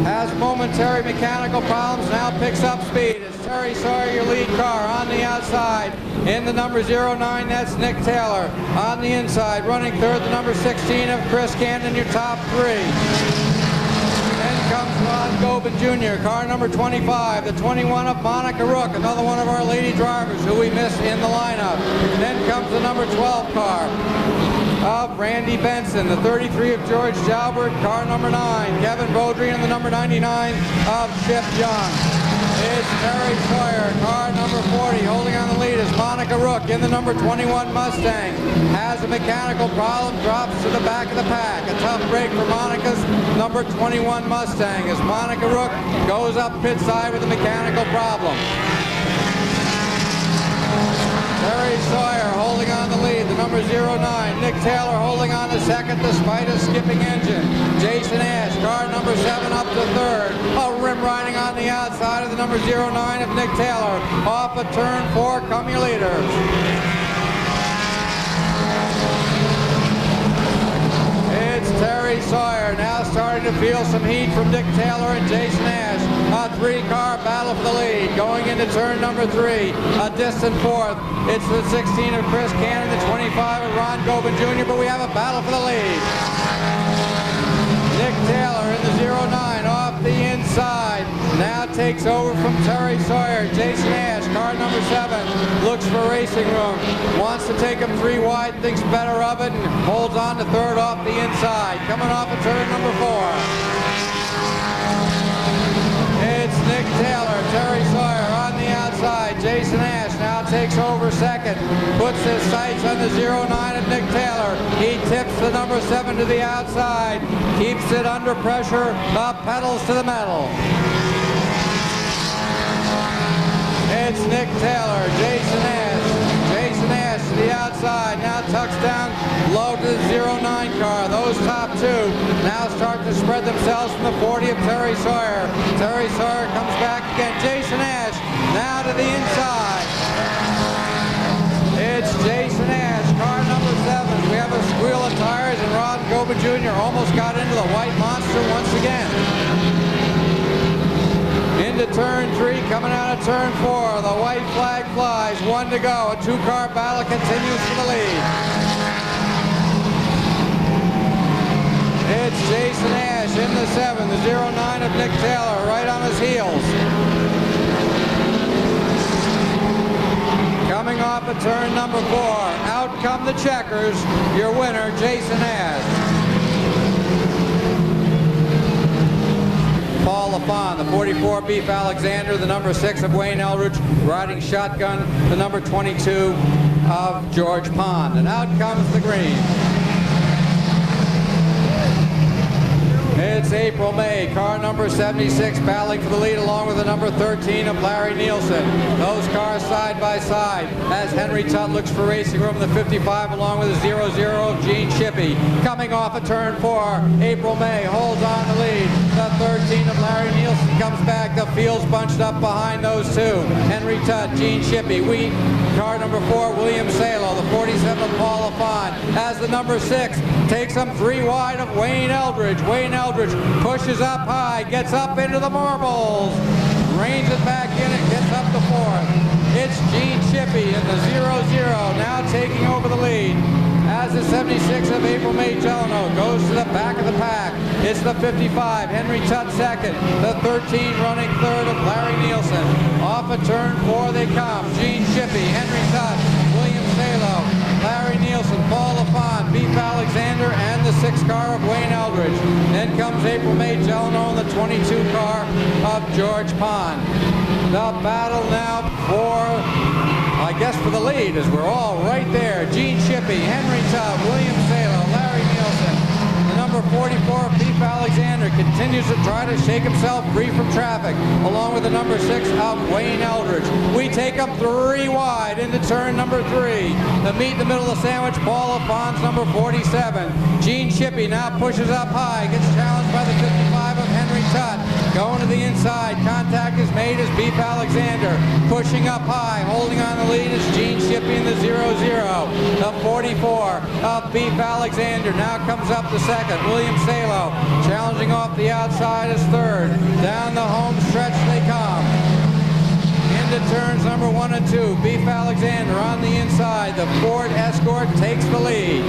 has momentary mechanical problems, now picks up speed. It's Terry Sawyer, your lead car, on the outside. In the number 09, that's Nick Taylor. On the inside, running third, the number 16 of Chris Camden, your top three. Then comes Ron Gobin Jr., car number 25, the 21 of Monica Rook, another one of our lady drivers who we missed in the lineup. Then comes the number 12 car of Randy Benson, the 33 of George Jalbert, car number 9, Kevin Bodreau, and the number 99 of Chip Young. It's Terry Sawyer, car number 40, holding on the lead is Monica Rook in the number 21 Mustang. Has a mechanical problem, drops to the back of the pack. A tough break for Monica's number 21 Mustang as Monica Rook goes up pit side with a mechanical problem. Terry Sawyer holding on the lead, the number 09. Nick Taylor holding on to second despite a skipping engine. Jason Ash, car number 7 up to third. A rim riding on the outside of the number 09 of Nick Taylor. Off of turn 4 come your leaders. It's Terry Sawyer now starting to feel some heat from Nick Taylor and Jason Ash. A 3-car battle for the lead going into turn number 3. A distant fourth. It's the 16 of Chris Cannon, the 25 of Ron Gobin Jr., but we have a battle for the lead. Nick Taylor in the 09 off the inside. Now takes over from Terry Sawyer. Jason Ash, car number 7, looks for racing room. Wants to take him 3 wide, thinks better of it, and holds on to third off the inside. Coming off of turn number 4. It's Nick Taylor, Terry Sawyer on the outside. Jason Ash now takes over second. Puts his sights on the 09 of Nick Taylor. He tips the number 7 to the outside. Keeps it under pressure. Pedals to the metal. It's Nick Taylor, Jason Ash. Jason Ash to the outside, now tucks down low to the 09 car. Those top 2 now start to spread themselves from the 40 of Terry Sawyer. Terry Sawyer comes back again. Jason Ash now to the inside. It's Jason Ash, car number 7. We have a squeal of tires and Ron Gobin Jr. almost got into the white monster once again. Into turn 3, coming out of turn 4. The white flag flies, 1 to go. A 2-car battle continues for the lead. It's Jason Ash in the 7, the 09 of Nick Taylor, right on his heels. Coming off of turn number 4, out come the checkers. Your winner, Jason Ash. Paul LaFon, the 44 Beef Alexander, the number 6 of Wayne Eldridge, riding shotgun, the number 22 of George Pond. And out comes the green. It's April May, car number 76, battling for the lead along with the number 13 of Larry Nielsen. Those cars side by side as Henry Tutt looks for racing room, the 55 along with the 00 of Gene Shippey. Coming off of turn 4, April May holds on the lead. The 13 of Larry Nielsen comes back. The field's bunched up behind those 2. Henry Tutt, Gene Shippey. Car number 4, William Salo, the 47 of Paul LaFon. As the number 6 takes him 3 wide of Wayne Eldridge. Wayne Eldridge pushes up high, gets up into the marbles, reins it back in and gets up to 4th. It's Gene Shippey in the 00 now taking over the lead. As the 76 of April May Delano goes to the back of the pack. It's the 55, Henry Tutt second. The 13 running third of Larry Nielsen. Off of turn 4 they come. Gene Shippey, Henry Tutt, William Salo, Larry Nielsen, Paul LaFon, Beef Alexander, and the 6 car of Wayne Eldridge. Then comes April May Delano in the 22 car of George Pond. The battle now for the lead as we're all right there. Gene Shippey, Henry Tutt, William Salo, Larry Nielsen. The number 44, Beef Alexander, continues to try to shake himself free from traffic, along with the number 6 of Wayne Eldridge. We take him 3 wide into turn number 3. The meet in the middle of the sandwich, Paul LaFon's number 47. Gene Shippey now pushes up high, gets challenged by the 55 of Henry Tutt. Going to the inside. Contact is made as Beef Alexander. Pushing up high. Holding on the lead is Gene Shippey in the 0-0. The 44 of Beef Alexander now comes up to second. William Salo challenging off the outside is third. Down the home stretch they come. Into turns number 1 and 2. Beef Alexander on the inside. The Ford Escort takes the lead.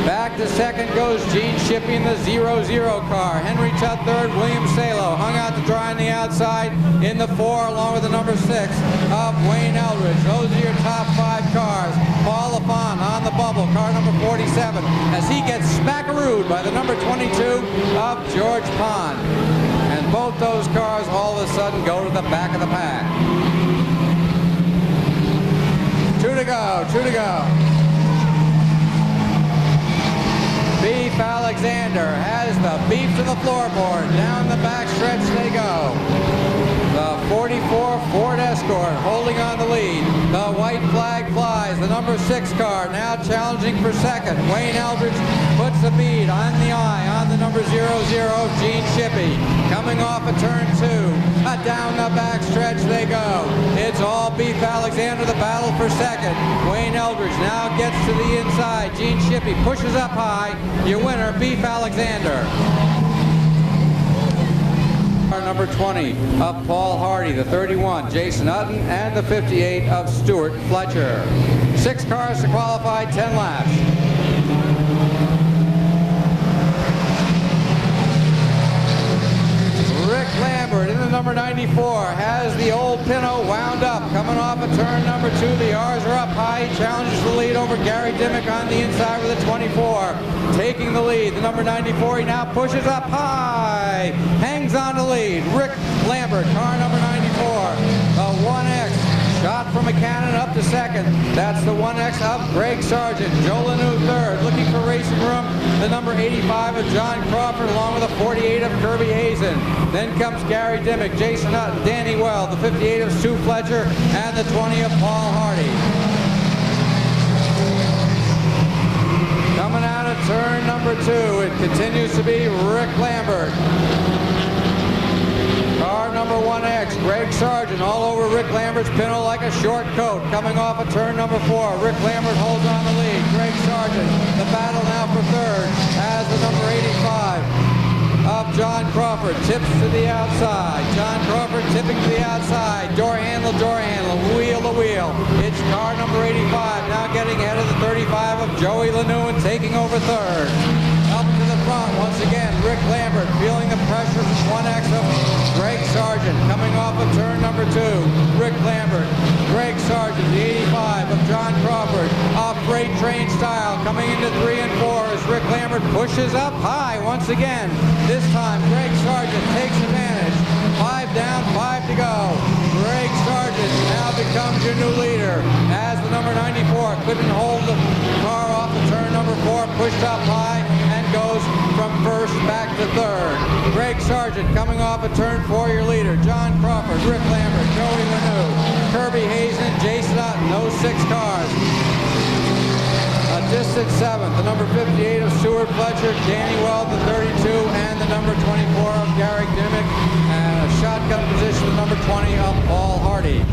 Back to second goes Gene Shippey in the 0-0 car. Henry Tutt third. William Salo hung out to dry on the outside in the 4 along with the number 6 of Wayne Eldridge. Those are your top 5 cars. Paul LaFon on the bubble, car number 47, as he gets smackarooed by the number 22 of George Pond. And both those cars all of a sudden go to the back of the pack. 2 to go, 2 to go. Beef Alexander has the beef to the floorboard. Down the backstretch they go. The 44 Ford Escort holding on the lead. The white flag flies. The number 6 car now challenging for second. Wayne Eldridge puts the bead on the eye on the number 0-0 Gene Shippey. Coming off a turn 2. Down the backstretch they go. It's all Beef Alexander, the battle for second. Wayne Eldridge now gets to the inside. Gene Shippey pushes up high. Your winner, Beef Alexander. Car number 20 of Paul Hardy, the 31, Jason Hutton, and the 58 of Stuart Fletcher. 6 cars to qualify, 10 laps. Rick Lambert in the number 94 has the old Pinto wound up. Coming off of turn number 2, the R's are up high. He challenges the lead over Gary Dimmick on the inside with a 24. Taking the lead, the number 94, he now pushes up high. Hangs on the lead. Rick Lambert, car number 94. The 1X. Shot from a cannon up to second. That's the 1X of Greg Sargent. Joe Lanou third. Looking for racing room. The number 85 of John Crawford along with the 48 of Kirby Hazen. Then comes Gary Dimmick, Jason Hutton, Danny Well, the 58 of Stu Fletcher, and the 20 of Paul Hardy. Coming out of turn number 2, it continues to be Rick Lambert. Car number 1X, Greg Sargent all over Rick Lambert's Pinto like a short coat. Coming off of turn number 4, Rick Lambert holds on the lead. Greg Sargent, the battle now for third, as the number 85 of John Crawford tips to the outside. John Crawford tipping to the outside. Door handle, wheel to wheel. It's car number 85 now getting ahead of the 35 of Joey Lanou and taking over third. Up to the front once again, Rick Lambert feeling the pressure from 1X of Greg Sargent. Coming off of turn number 2, Rick Lambert, Greg Sargent, the 85 of John Crawford, off freight train style. Coming into 3 and 4 as Rick Lambert pushes up high once again. This time, Greg Sargent takes advantage. 5 down, 5 to go. Greg Sargent now becomes your new leader as the number 94 couldn't hold the car off of turn number 4, pushed up high and goes from first back to third. Greg Sargent coming off of turn 4, your leader. John Crawford, Rick Lambert, Joey Lanou, Kirby Hazen, Jason Hutton, those 6 cars. A distant 7th, the number 58 of Stuart Fletcher, Danny Weld, the 32, and the number 24 of Gary Dimmick, and a shotgun position, the number 20 of Paul Hardy.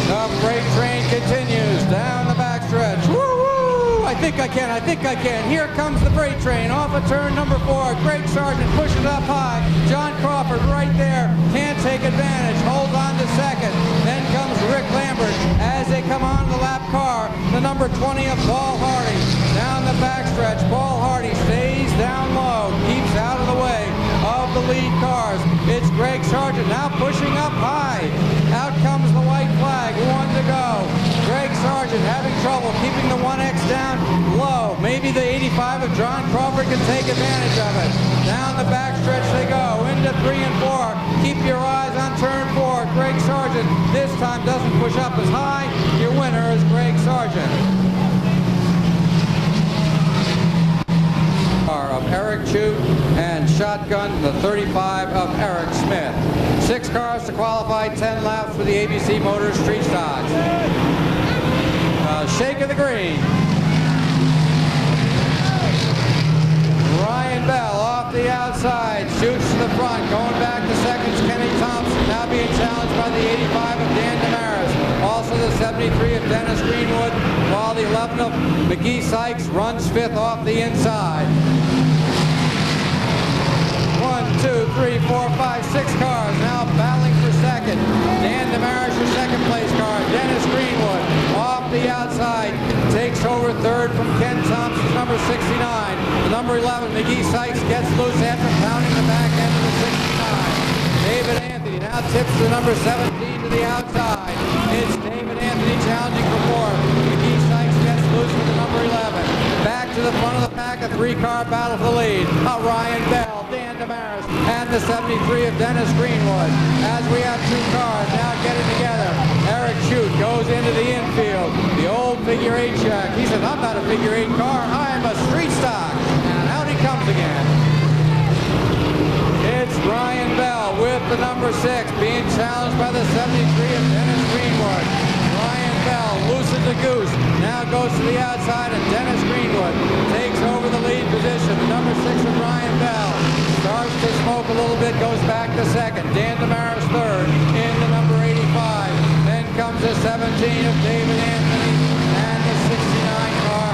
The freight train continues down the backstretch. Woo-woo! I think I can. Here comes the freight train off of turn number 4. Greg Sargent pushes up high. John Crawford right there. Can't take advantage. Holds on to second. Then comes Rick Lambert as they come on the lap car. The number 20 of Paul Hardy. Down the backstretch. Paul Hardy stays down low. Keeps out of the way of the lead cars. It's Greg Sargent now pushing up high. Out comes the white flag. 1 to go. Greg Sargent having trouble keeping the 1X down low. Maybe the 85 of John Crawford can take advantage of it. Down the backstretch they go. Into 3 and 4. Keep your eyes on turn 4. Greg Sargent this time doesn't push up as high. Your winner is Greg Sargent. Of Eric Chute and shotgun the 35 of Eric Smith. 6 cars to qualify, 10 laps for the ABC Motors Street Stocks. Shake of the green. the 85 of Dan Damaris. Also the 73 of Dennis Greenwood, while the 11 of McGee Sykes runs fifth off the inside. 1, 2, 3, 4, 5, 6 cars now battling for second. Dan Damaris, your second place car. Dennis Greenwood off the outside takes over third from Ken Thompson's number 69. The number 11, McGee Sykes, gets loose after pounding the back end of the 69. David Anthony now tips the number 17 to the outside. It's David Anthony challenging for fourth. McGee Sykes gets loose with the number 11. Back to the front of the pack, a three-car battle for the lead. Ryan Bell, Dan Damaris, and the 73 of Dennis Greenwood. As we have two cars now getting together. Eric Chute goes into the infield. The old figure 8 jack. He says, I'm not a figure 8 car, I'm a street stock. And out he comes again. It's Ryan Bell with the number 6 being challenged by the 73 of Dennis Greenwood. Ryan Bell loosens the goose, now goes to the outside, and Dennis Greenwood takes over the lead position. The number 6 of Ryan Bell starts to smoke a little bit, goes back to second. Dan Damaris third in the number 85. Then comes the 17 of David Anthony and the 69 car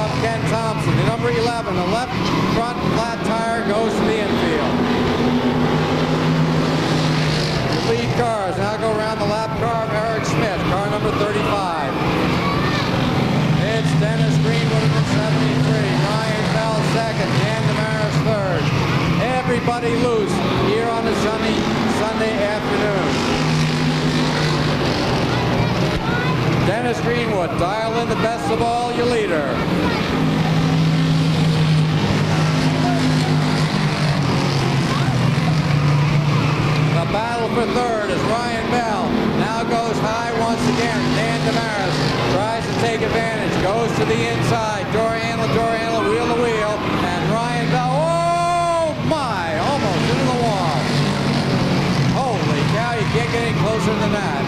of Ken Thompson. The number 11, the left front flat tire, goes to the infield. Lead cars now go around the lap car of Eric Smith, car number 35. It's Dennis Greenwood in the 73, Ryan Bell second, Dan Damaris third. Everybody loose here on a sunny Sunday afternoon. Dennis Greenwood, dial in the best of all, your leader. The battle for third as Ryan Bell now goes high once again. Dan Damaris tries to take advantage, goes to the inside. Door handle, wheel to wheel, and Ryan Bell, oh my, almost into the wall. Holy cow, you can't get any closer than that.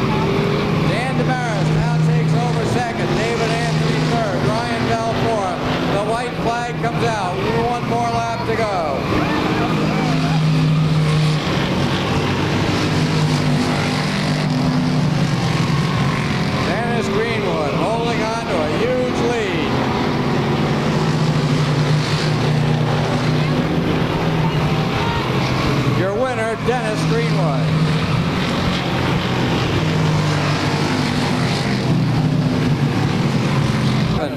Dan Damaris now takes over second. David Anthony third. Ryan Bell fourth. The white flag comes out. One more lap to go. Dennis Greenwood holding on to a huge lead. Your winner, Dennis Greenwood.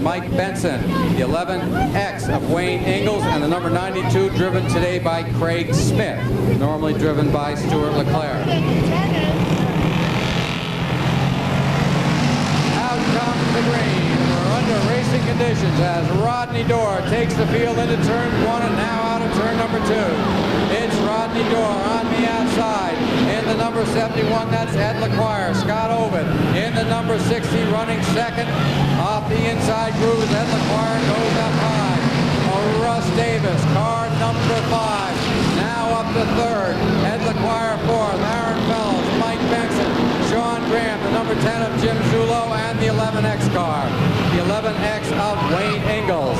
Mike Benson, the 11X of Wayne Ingalls, and the number 92 driven today by Craig Smith, normally driven by Stuart Leclerc. Out comes the green. We're under racing conditions as Rodney Dorr takes the field into turn 1 and now out of turn number 2. It's Rodney Dorr on the outside. In the number 71, that's Ed Leclerc. Scott Ovid in the number 60, running second. Off the inside groove, Ed Leclerc goes up high. Russ Davis, car number 5, now up to third. Ed Leclerc fourth. Aaron Fellows, Mike Benson, Sean Graham, the number 10 of Jim Zulo, and the 11X car, the 11X of Wayne Ingalls.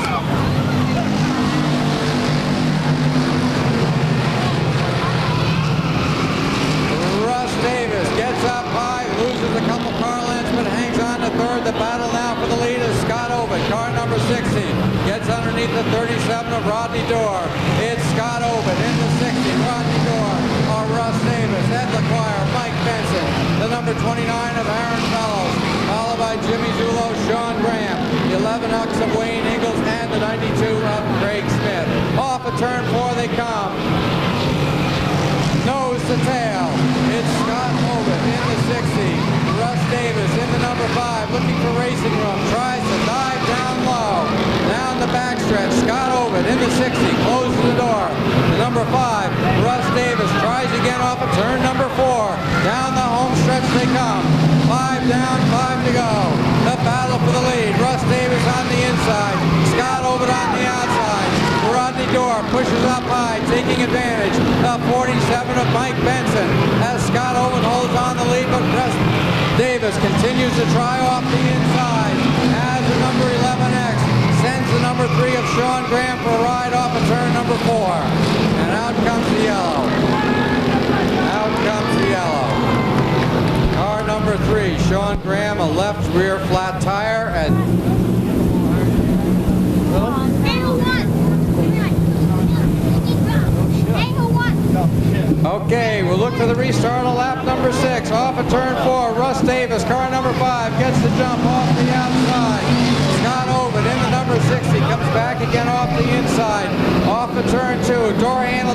Russ Davis gets up high, loses a couple car lengths, but hangs on to third. The battle now for the lead is Scott Ovid, car number 16. Gets underneath the 37 of Rodney Dorr. It's Scott Ovid in the 60. Rodney Dorr, Russ Davis, Ed Leclerc, Mike Benson, the number 29 of Aaron Fellows, followed by Jimmy Zulo, Sean Graham, the 11X of Wayne Ingalls, and the 92 of Craig Smith. Off of turn 4 they come. Nose to tail. It's Scott Ovid in the 60. Russ Davis in the number 5, looking for racing room. Tries to dive down low. Down the backstretch. Scott Ovid in the 60. Closes the door. The number 5, Russ Davis, tries again off of turn number 4. Down the home stretch they come. 5 down, 5 to go. The battle for the lead. Russ Davis on the inside. Scott Ovid on the outside. Rodney Dorr pushes up high, taking advantage. The 47 of Mike Benson as Scott Ovid holds on the lead, but Russ Davis continues to try off the inside as the number 11X sends the number 3 of Sean Graham for a ride off of turn number 4. And out comes the yellow. Out comes the yellow. Sean Graham a left rear flat tire. And okay, we'll look for the restart on lap number 6. Off of turn 4, Russ Davis, car number 5, gets the jump off the outside. Scott Ovid in the number 60, comes back again off the inside. Off of turn 2, door handle,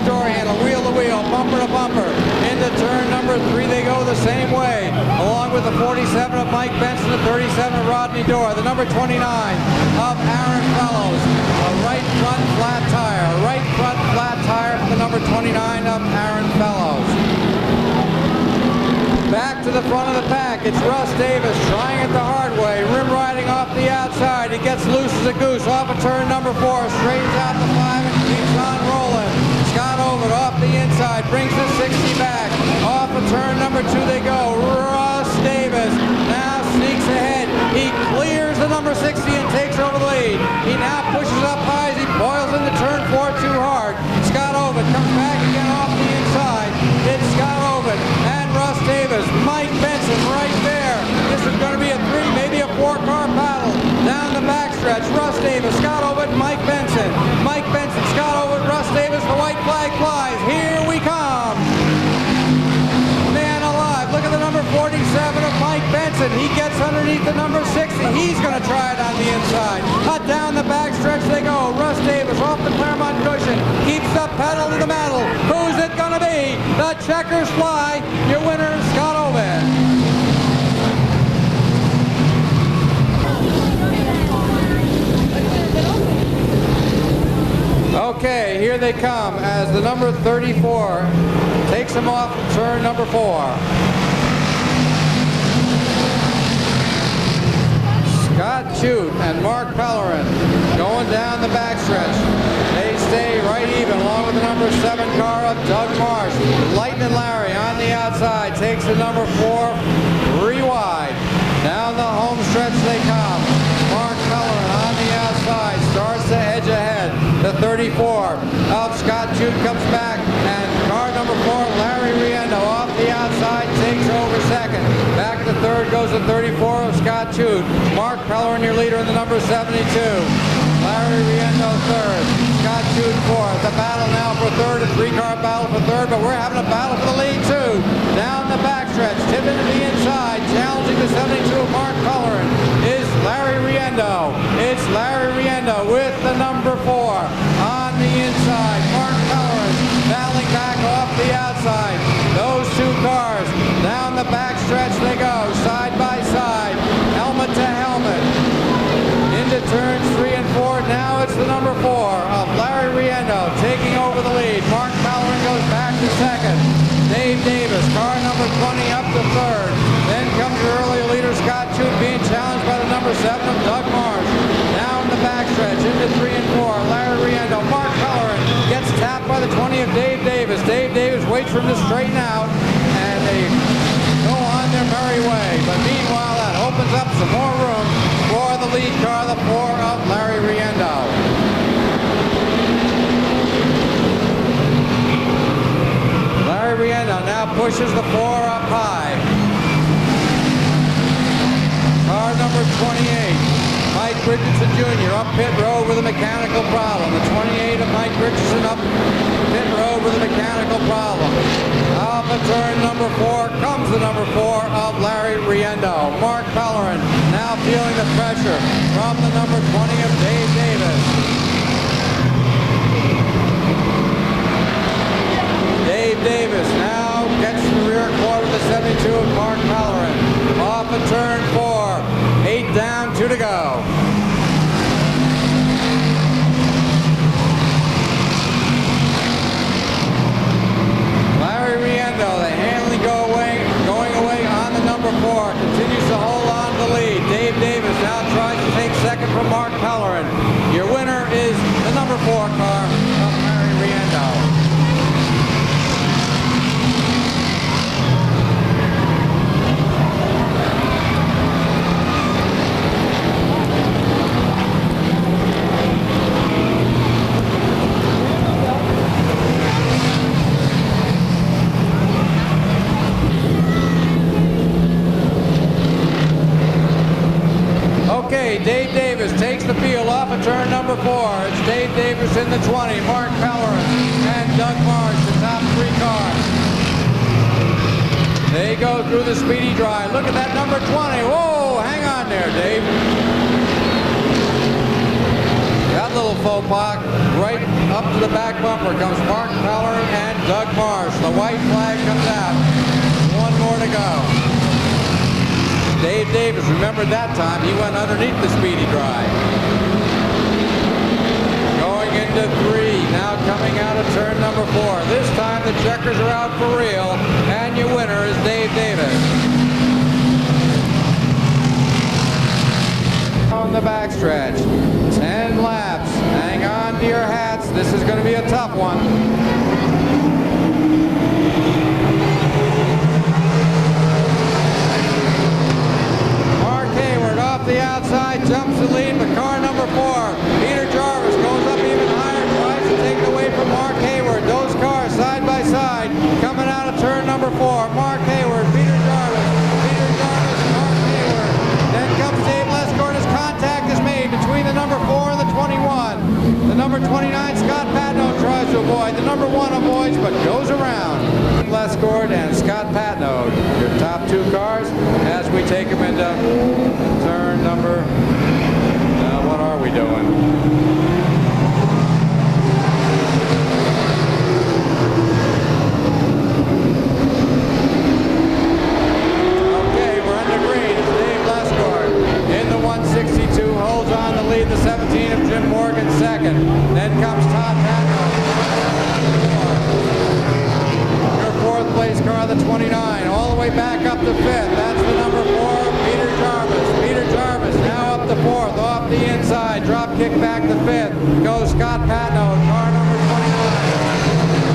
wheel to wheel, bumper to bumper. Into turn number 3, they go the same way, along with the 47 of Mike Benson, the 37 of Rodney Dorr, the number 29 of Aaron Fellows. A right front flat tire for the number 29 of Aaron Fellows. Back to the front of the pack, it's Russ Davis trying it the hard way, rim riding off the outside. He gets loose as a goose off of turn number 4, straightens out the 5 and keeps on rolling. Scott Ovid off the inside, brings the 60 back. Off of turn number 2 they go. Russ Davis now sneaks ahead. He clears the number 60 and takes over the lead. He now pushes up high as he boils into turn 4 too hard. Scott Ovid comes back again off the inside. It's Scott Ovid and Russ Davis. Mike Benson right there. This is going to be a 3, maybe a 4-car battle down the backstretch. Russ Davis, Scott Ovid, Mike Benson. Mike Benson, Scott Ovid, Russ Davis. The white flag flies. Here we come. Man alive. Look at the number 47 of Mike Benson. He gets underneath the number 60. He's going to try it on the inside. Down the backstretch they go. Russ Davis off the Claremont cushion. Keeps the pedal to the metal. Who's it going to be? The checkers fly. Your winner, Scott Ovid. Okay, here they come as the number 34 takes him off turn number 4. Scott Chute and Mark Pellerin going down the backstretch. They stay right even along with the number 7 car of Doug Marsh. Lightning Larry on the outside takes the number 4 3 wide. Down the home stretch they come. Mark Pellerin on the outside starts to edge ahead. The 34 of Scott Chute comes back, and car number 4, Larry Riendo, off the outside, takes over second. Back to third goes the 34 of Scott Chute. Mark Pellerin, your leader in the number 72. Larry Riendo third. Scott Chute fourth. The battle now for third, a 3-car battle for third, but we're having a battle for the lead too. Down the backstretch, tipping to the inside, challenging the 72 of Mark Pellerin is Larry Riendo. It's Larry Riendo with the number 4 on the inside. Mark Pellerin battling back off the outside. Those 2 cars down the backstretch they go, side by side, helmet to helmet. Into turns 3 and 4. Now it's the number 4 of Larry Riendo taking over the lead. Mark Pellerin goes back to second. Dave Davis, car number 20, up to third. Then comes your earlier leader, Scott Chute, being challenged by the number 7 of Doug Marsh. Down the backstretch into 3 and 4. Larry Riendo, Mark Pellerin gets tapped by the 20 of Dave Davis. Dave Davis waits for him to straighten out, and they go on their merry way. But meanwhile, that opens up some more room for the lead car, the 4 of Larry Riendo. Larry Riendo now pushes the 4 up high. Car number 28, Mike Richardson Jr. up pit road with a mechanical problem. The 28 of Mike Richardson up pit road with a mechanical problem. Off of turn number 4 comes the number 4 of Larry Riendo. Mark Pellerin now feeling the pressure from the number 20 of Dave Davis. Dave Davis now gets the rear quarter of the 72 of Mark Pellerin. Off of turn 4, 8 down, 2 to go. Larry Riendo, the handling going away on the number 4, continues to hold on to the lead. Dave Davis now tries to take second from Mark Pellerin. Your winner of turn number 4. It's Dave Davis in the 20, Mark Pellerin, and Doug Marsh, the top 3 cars. They go through the speedy dry. Look at that number 20. Whoa, hang on there, Dave. That little faux pas, right up to the back bumper comes Mark Pellerin and Doug Marsh. The white flag comes out. One more to go. Dave Davis, remember that time, he went underneath the speedy dry. Going into 3, now coming out of turn number 4. This time the checkers are out for real, and your winner is Dave Davis. On the backstretch, 10 laps. Hang on to your hats. This is going to be a tough one. Mark Hayward off the outside, jumps the lead, but car number 4, Peter Jarvis, goes up even higher, tries to take it away from Mark Hayward. Those cars side by side, coming out of turn number 4. Mark Hayward, Peter Jarvis, Mark Hayward. Then comes Dave Lescourt as contact is made between the number 4 and the 21. The number 29, Scott Patno, tries to avoid. The number 1 avoids, but goes around. Lescourt and Scott Patno, your top 2 cars, as we take them into turn number, what are we doing? Okay, we're under green. It's Dave Lescourt in the 162, holds on to lead the 17 of Jim Morgan second. Then comes Todd Patno. Fourth place car, the 29, all the way back up to 5th. That's the number 4, Peter Jarvis. Peter Jarvis now up to 4th, off the inside. Drop kick back to 5th. Goes Scott Patno, car number 29.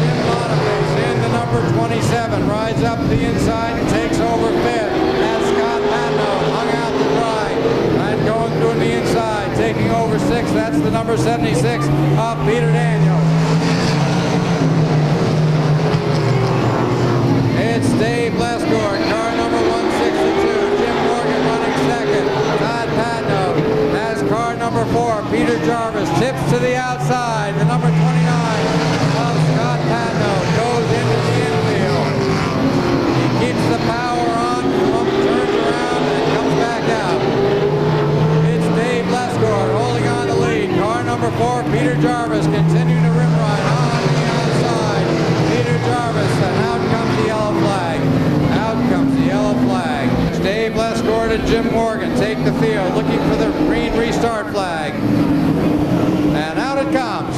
Jim Boniface in the number 27. Rides up the inside and takes over 5th. That's Scott Patno, hung out to dry. And going through the inside, taking over 6th. That's the number 76 of Peter Daniels. It's Dave Lescourt, car number 162. Jim Morgan running second. Todd Patno has car number 4. Peter Jarvis tips to the outside. The number 29 of Scott Patno goes into the infield. He keeps the power on, turns around, and comes back out. It's Dave Lescourt holding on the lead. Car number 4, Peter Jarvis, continuing to rim ride on the outside. Peter Jarvis, and out comes the yellow flag. Out comes the yellow flag. Dave Lescourt and Jim Morgan take the field, looking for the green restart flag. And out it comes.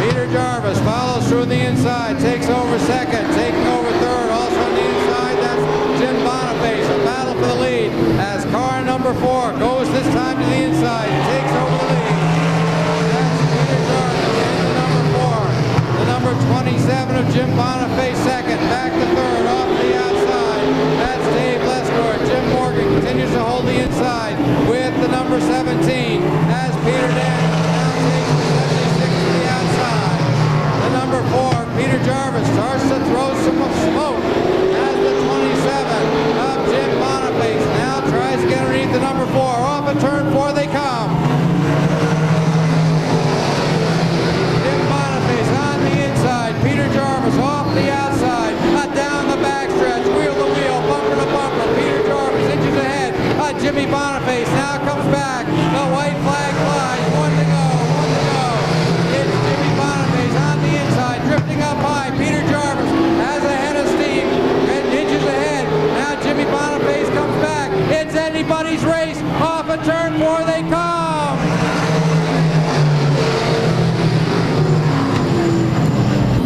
Peter Jarvis follows through the inside, takes over second, taking over third. Also on the inside, that's Jim Boniface. A battle for the lead as car number 4 goes this time to the inside, takes over the lead. Number 27 of Jim Boniface second, back to third, off the outside. That's Dave Lescourt. Jim Morgan continues to hold the inside with the number 17 as Peter Daniels now takes the 76 to the outside. The number 4, Peter Jarvis, starts to throw some smoke as the 27 of Jim Boniface now tries to get underneath the number 4. Off of turn 4 they come. Peter Jarvis off the outside, down the backstretch, wheel to wheel, bumper to bumper. Peter Jarvis inches ahead. Jimmy Boniface now comes back. The white flag flies. One to go. It's Jimmy Boniface on the inside, drifting up high. Peter Jarvis has a head of steam and inches ahead. Now Jimmy Boniface comes back. It's anybody's race. Off of turn 4 they come.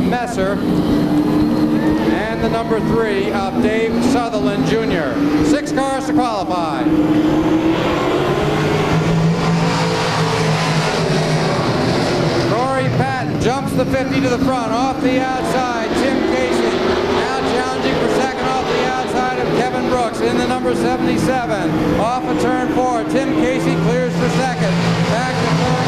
Messer and the number 3 of Dave Sutherland Jr. 6 cars to qualify. Corey Patton jumps the 50 to the front, off the outside. Tim Casey now challenging for second off the outside of Kevin Brooks in the number 77. Off of turn 4, Tim Casey clears for second. Back to third.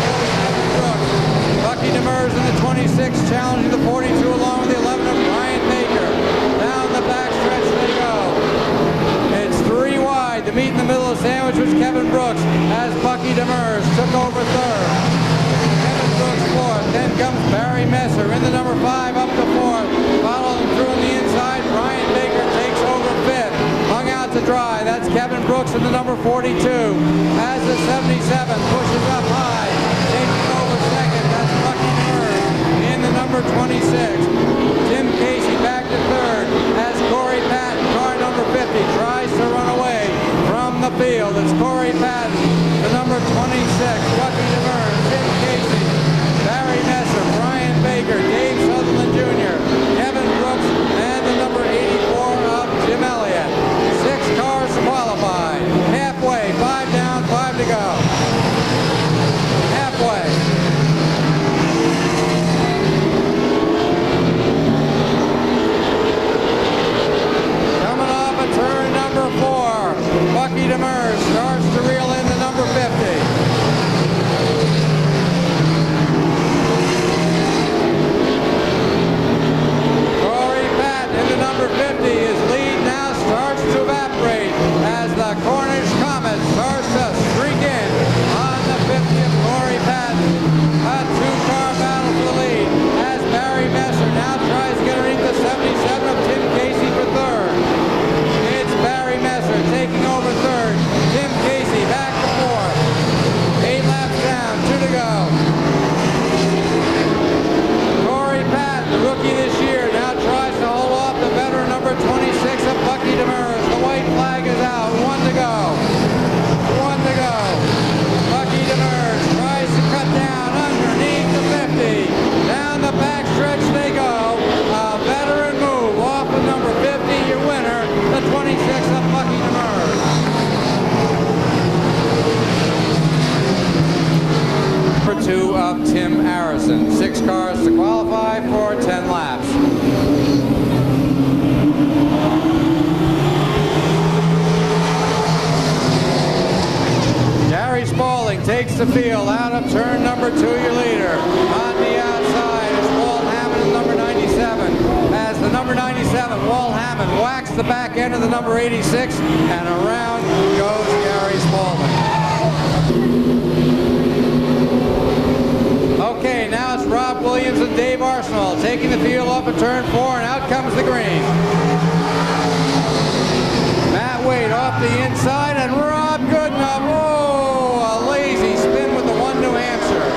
Bucky Demers in the 26, challenging the 42 along with the 11 of Brian Baker. Down the backstretch they go. It's 3 wide. The meet in the middle of the sandwich comes Barry Messer in the number 5 up to 4th. Following through on the inside, Brian Baker takes over 5th. Hung out to dry. That's Kevin Brooks in the number 42. As the 77 pushes up high, taking over 2nd. That's Bucky Demers in the number 26. Tim Casey back to 3rd as Corey Patton, car number 50, tries to run away from the field. It's Corey Patton, the number 26, Bucky Demers, Tim Casey, Barry Messer, Brian Baker, Dave Sutherland Jr., Kevin Brooks, and the number 84 of Jim Elliott. 6 cars qualified. Halfway, 5 down, 5 to go. Halfway. Coming off of turn number 4, Bucky Demers starts to reel in the number 50. Number 50, his lead now starts to evaporate as the Cornish Comet starts to streak in on the 50th Corey Patton. A 2-car battle for the lead as Barry Messer now tries to get underneath the 77 of Tim Casey for 3rd. It's Barry Messer taking over 3rd. Tim Casey back to 4th. 8 laps down, 2 to go. Corey Patton, the rookie this year, now tries to hold off the veteran number 26 of Bucky Demers. The white flag is out. 1 to go. 1 to go. Bucky Demers tries to cut down underneath the 50. Down the back stretch they go. A veteran move off of number 50. Your winner, the 26 of Bucky Demers. Number 2 of Tim Harrison. 6 cars to qualify for 10 laps. Gary Spaulding takes the field out of turn number 2, your leader. On the outside is Walt Hammond in number 97. As the number 97, Walt Hammond, whacks the back end of the number 86, and around goes Gary Spaulding. Okay, now it's Rob Williams and Dave Arsenal taking the field off of turn 4, and out comes the green. Matt Wade off the inside, and Rob Goodenough, oh, a lazy spin with the 1 New Hampshire.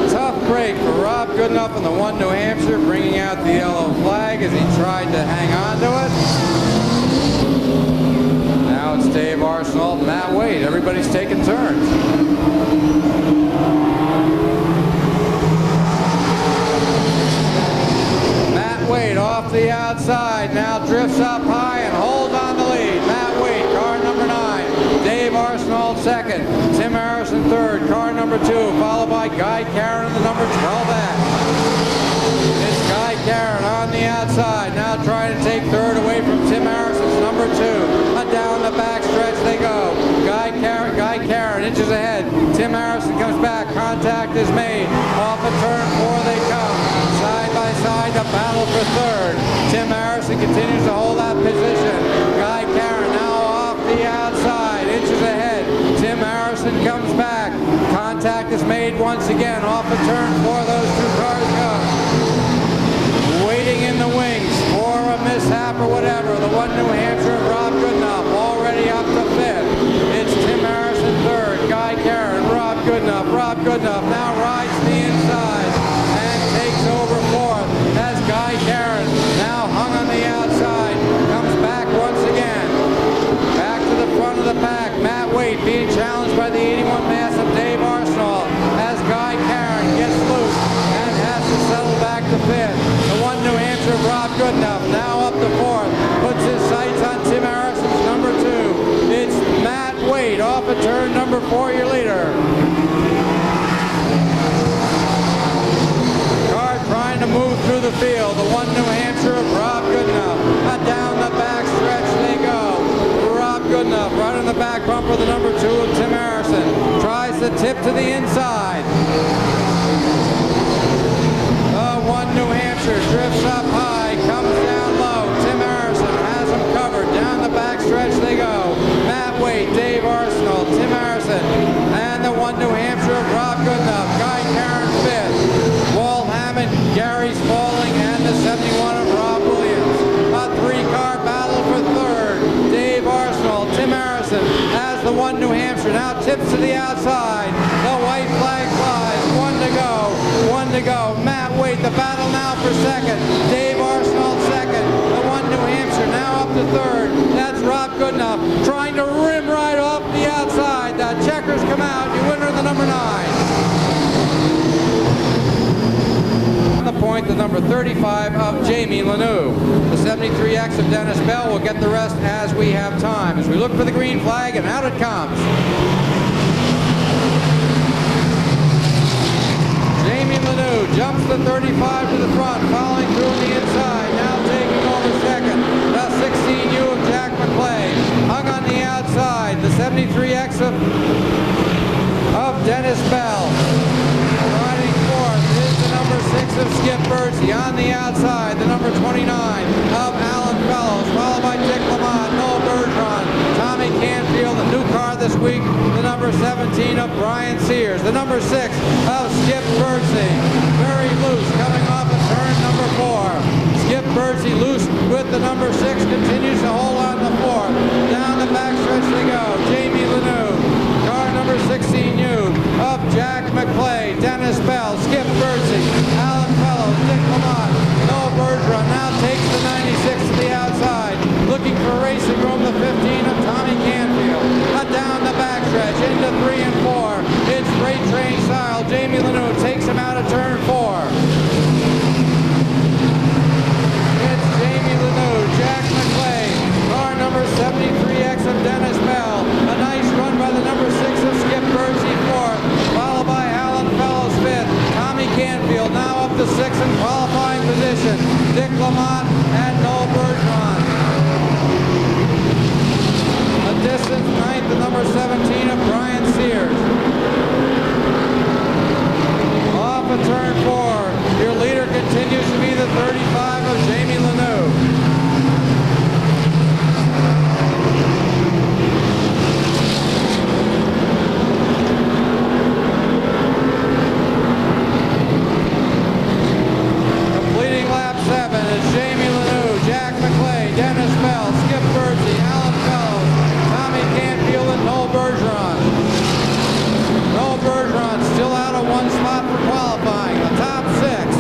A tough break for Rob Goodenough on the 1 New Hampshire, bringing out the yellow flag as he tried to hang on to it. Now it's Dave Arsenal, Matt Wade. Everybody's taking turns. Wade off the outside, now drifts up high and holds on the lead. Matt Wade, car number 9. Dave Arsenal 2nd. Tim Harrison 3rd, car number 2, followed by Guy Caron, the number 12 back. It's Guy Caron on the outside, now trying to take 3rd away from Tim Harrison's number 2. Down the back stretch they go. Guy Caron inches ahead. Tim Harrison comes back, contact is made. Off of turn 4 they come. Side by side, the battle for 3rd. Tim Harrison continues to hold that position. Guy Caron now off the outside, inches ahead. Tim Harrison comes back. Contact is made once again. Off of turn 4, those 2 cars go. Waiting in the wings for a mishap or whatever. The 1 New Hampshire of Rob Goodenough already up to 5th. It's Tim Harrison 3rd. Guy Caron, Rob Goodenough. Rob Goodenough now rides the inside and takes over 4th as Guy Caron, now hung on the outside, comes back once again. Back to the front of the pack. Matt Wade being challenged by the 81 mass of Dave Arsenal as Guy Caron gets loose and has to settle back to 5th. The 1 New Hampshire of Rob Goodenough now up to 4th. Puts his sights on Tim Harrison's number 2. It's Matt Wade off of turn number 4, your leader. Trying to move through the field. The 1 New Hampshire of Rob Goodenough. Down the back stretch they go. Rob Goodenough right on the back bumper, the number 2 of Tim Harrison. Tries to tip to the inside. The 1 New Hampshire drifts up high, comes down low. Tim Harrison has him covered. Down the back stretch they go. Matt Wade, Dave Arsenal, Tim Harrison, and the 1 New Hampshire of Rob Goodenough. Guy Caron to the outside. The white flag flies. One to go. Matt Waite, the battle now for second. Dave Arsenault second. The one New Hampshire now up to third. That's Rob Goodenough trying to rim right off the outside. The checkers come out. Your winner, the number 9. The point, the number 35 of Jamie Lanou. The 73X of Dennis Bell will get the rest as we have time. As we look for the green flag, and out it comes. Jamie Lanou jumps the 35 to the front, following through on the inside, now taking over second. The 16U of Jack McClay hung on the outside. The 73X of Dennis Bell. Riding fourth is the number 6 of Skip Birdsey. On the outside, the number 29 of Alan Fellows, followed by Dick Lamont, Noel Bergeron, Tommy Canfield, the new car this week, the number 17 of Brian Sears, the number 6 of Skip Birdsey. Very loose coming off of turn number 4. Skip Birdsey loose with the number 6, continues to hold on the 4th. Down the backstretch they go. Jamie Lanou, car number 16U of Jack McClay, Dennis Bell, Skip Birdsey, Alan Fellows, Dick Lamont, Noel Bergeron now takes the 96 to the outside, looking for racing room, the 15 of Tommy Canfield. Down the backstretch into 3 and 4. It's freight train style. Jamie Lanou takes him out of turn 4. It's Jamie Lanou, Jack McClay, car number 73X of Dennis Bell. A nice run by the number 6 of Skip Birdsey 4th, followed by Alan Fellows 5th. Tommy Canfield now up to 6th in qualifying position. Dick Lamont and Noel Bergeron. A distance 9th, the number 17 of Brian Sears. Off of turn 4, your leader continues to be the 35 of Jamie Lanou. Completing lap 7 is Jamie Lanou, Jack McClay, Dennis Bell, Skip Birdsey, Alan Fellows, Tommy Canfield, and Noel Bergeron. Noel Bergeron still out of 1 spot for qualifying. The top 6.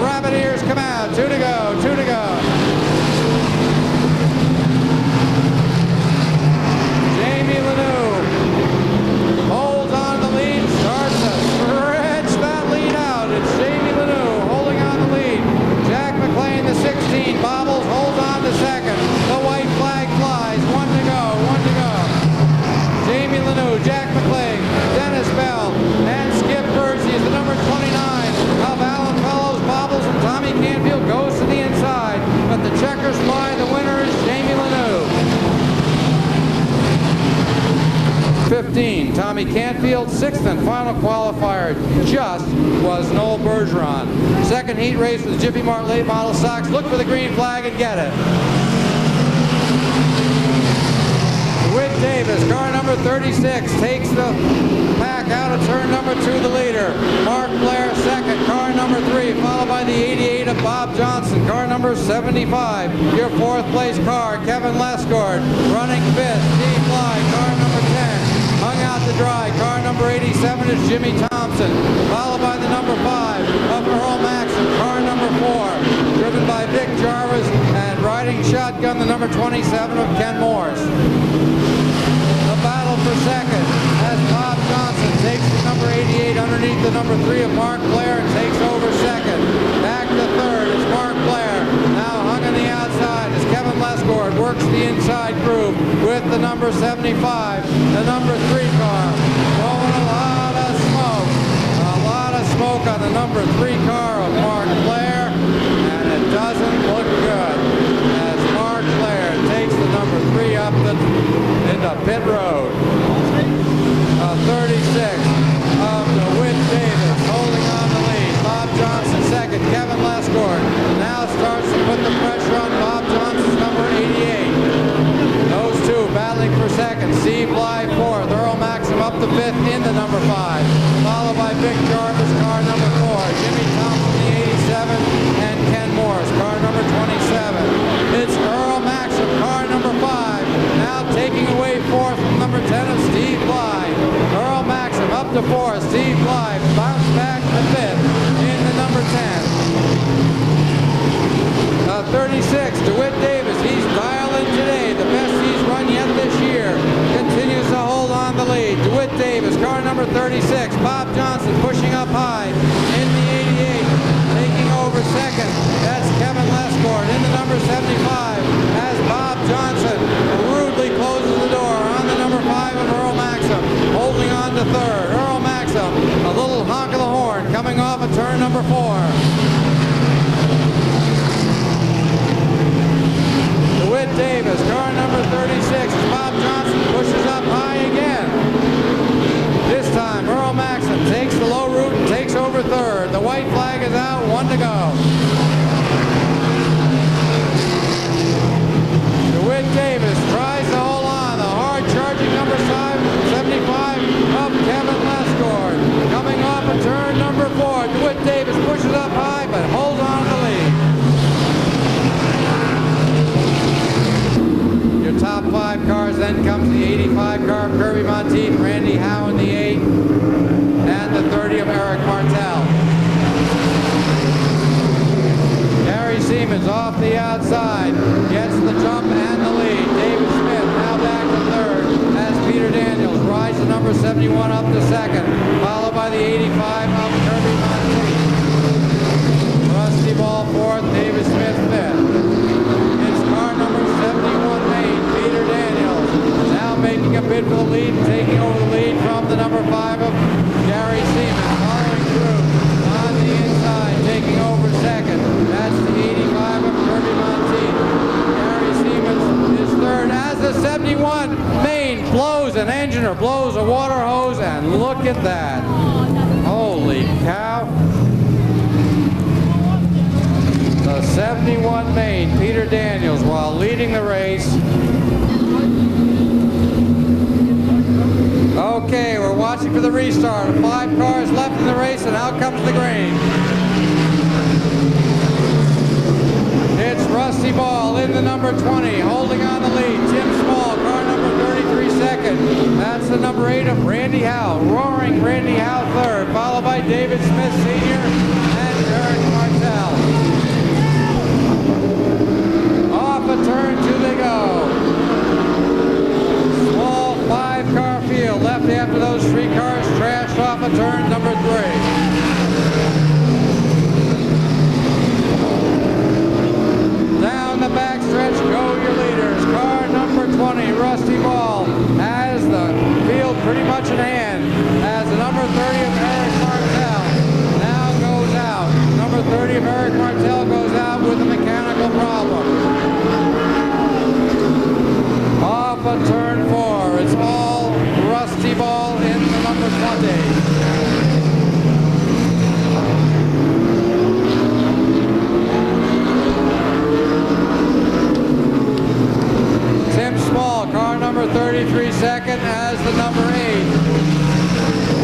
Rabbit ears come out. 2 to go. 2 to go. Jamie Lanou holds on the lead. Starts to stretch that lead out. It's Jamie Lanou holding on the lead. Jack McClay in the 16. Bobbles holds on to second. The white flag flies. 1 to go. 1 to go. Jamie Lanou, Jack McClay, Dennis Bell, and Skip Birdsey is the number 29 of Alan Fellows, Bobbles, and Tommy Canfield goes to the inside. But the checkers fly. The winner is Jamie Lanou. 15, Tommy Canfield. 6th and final qualifier just was Noel Bergeron. Second heat race with the Jiffy Mart late model stocks. Look for the green flag and get it. Whit Davis, car number 36, takes the pack out of turn number 2, the leader. Mark Blair second, car number 3, followed by the 88 of Bob Johnson, car number 75. Your 4th place car, Kevin Lescord, running 5th. Steve Bly, car number 10, hung out to dry. Car number 87 is Jimmy Thompson, followed by the number 5 of Earl Maxim, car number 4, driven by Vic Jarvis, and riding shotgun the number 27 of Ken Morse. The battle for second as Bob Johnson takes the number 88 underneath the number 3 of Mark Blair and takes over second. Back to third is Mark Blair, now hung on the outside as Kevin Lescord works the inside groove with the number 75, the number 3 car. Blowing a lot of smoke on the number 3 car of Mark Blair, and it doesn't look good as Mark Blair takes the number 3 up into pit road. 36 of the Whit Davis holding on the lead. Bob Johnson second. Kevin Lescord now starts to put the pressure on Bob Johnson's number 88. Those two battling for second. Steve Bly 4th. Earl Maxim up to 5th in the number 5. Followed by Vic Jarvis, car number 4. Jimmy Thompson, the 87. And Ken Morris, car number 27. It's Earl Maxim, car number 5. Now taking away 4th from number Live bounced back to 5th in the number 10. 36, DeWitt Davis, he's dialing today. The best he's run yet this year. Continues to hold on the lead. DeWitt Davis, car number 36. Bob Johnson pushing up high in the 88. Taking over second. That's Kevin Lescourt in the number 75 as Bob Johnson rudely closes the door on the number 5 of Earl Maxim. Holding on to third. Earl Maxim, a little honk of the horn coming off of turn number 4. DeWitt Davis, car number 36. Bob Johnson pushes up high again. This time, Earl Maxim takes the low route and takes over third. The white flag is out, 1 to go. DeWitt Davis tries to hold on. The hard-charging number 75 of Kevin Lescourt. Coming off of turn number 4. DeWitt Davis pushes up high, but holds on to the lead. Top 5 cars, then comes the 85 car of Kirby Monteith, Randy Howe in the 8, and the 30 of Eric Martel. Gary Siemens off the outside, gets the jump and the lead. David Smith now back to third as Peter Daniels rides the number 71 up to second, followed by the 85 of Kirby Monteith. Rusty Ball fourth, David Smith fifth. It's car number 71 Maine, Peter Daniels, now making a bid for the lead, taking over the lead from the number 5 of Gary Siemens, following through on the inside, taking over second. That's the 85 of Kirby Monteith. Gary Siemens is third as the 71 Maine blows an engine or blows a water hose, and look at that. Holy cow. The 71 Maine, Peter Daniels, while leading the race. Okay, we're watching for the restart. 5 cars left in the race, and out comes the green. It's Rusty Ball in the number 20, holding on the lead. Tim Small, car number 33 second. That's the number 8 of Randy Howe. Roaring Randy Howe third, followed by David Smith Sr. and Eric Martel. Off a turn 2 they go. Small 5-car field left after those 3 cars trashed off of turn number 3. Down the backstretch go your leaders. Car number 20, Rusty Ball, has the field pretty much in hand as the number 30 of Eric Martel now goes out. Number 30 of Eric Martel goes out with a mechanical problem. Off of turn 4, it's all Rusty Ball in the number 20. Tim Small, car number 33 second as the number 8.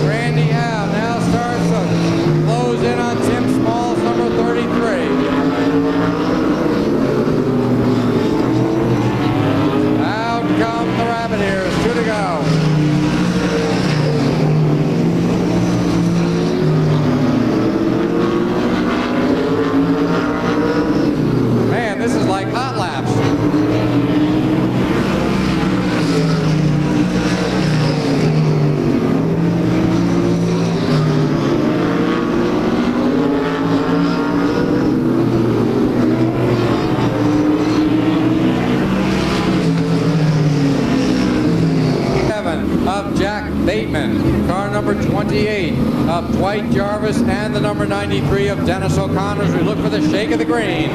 Randy Howe now starts to close in on Tim Small's number 33. Out come the Rabbit Ears, 2 to go. Man, this is like hot laps. Of Jack Bateman, car number 28 of Dwight Jarvis, and the number 93 of Dennis O'Connor as we look for the shake of the green.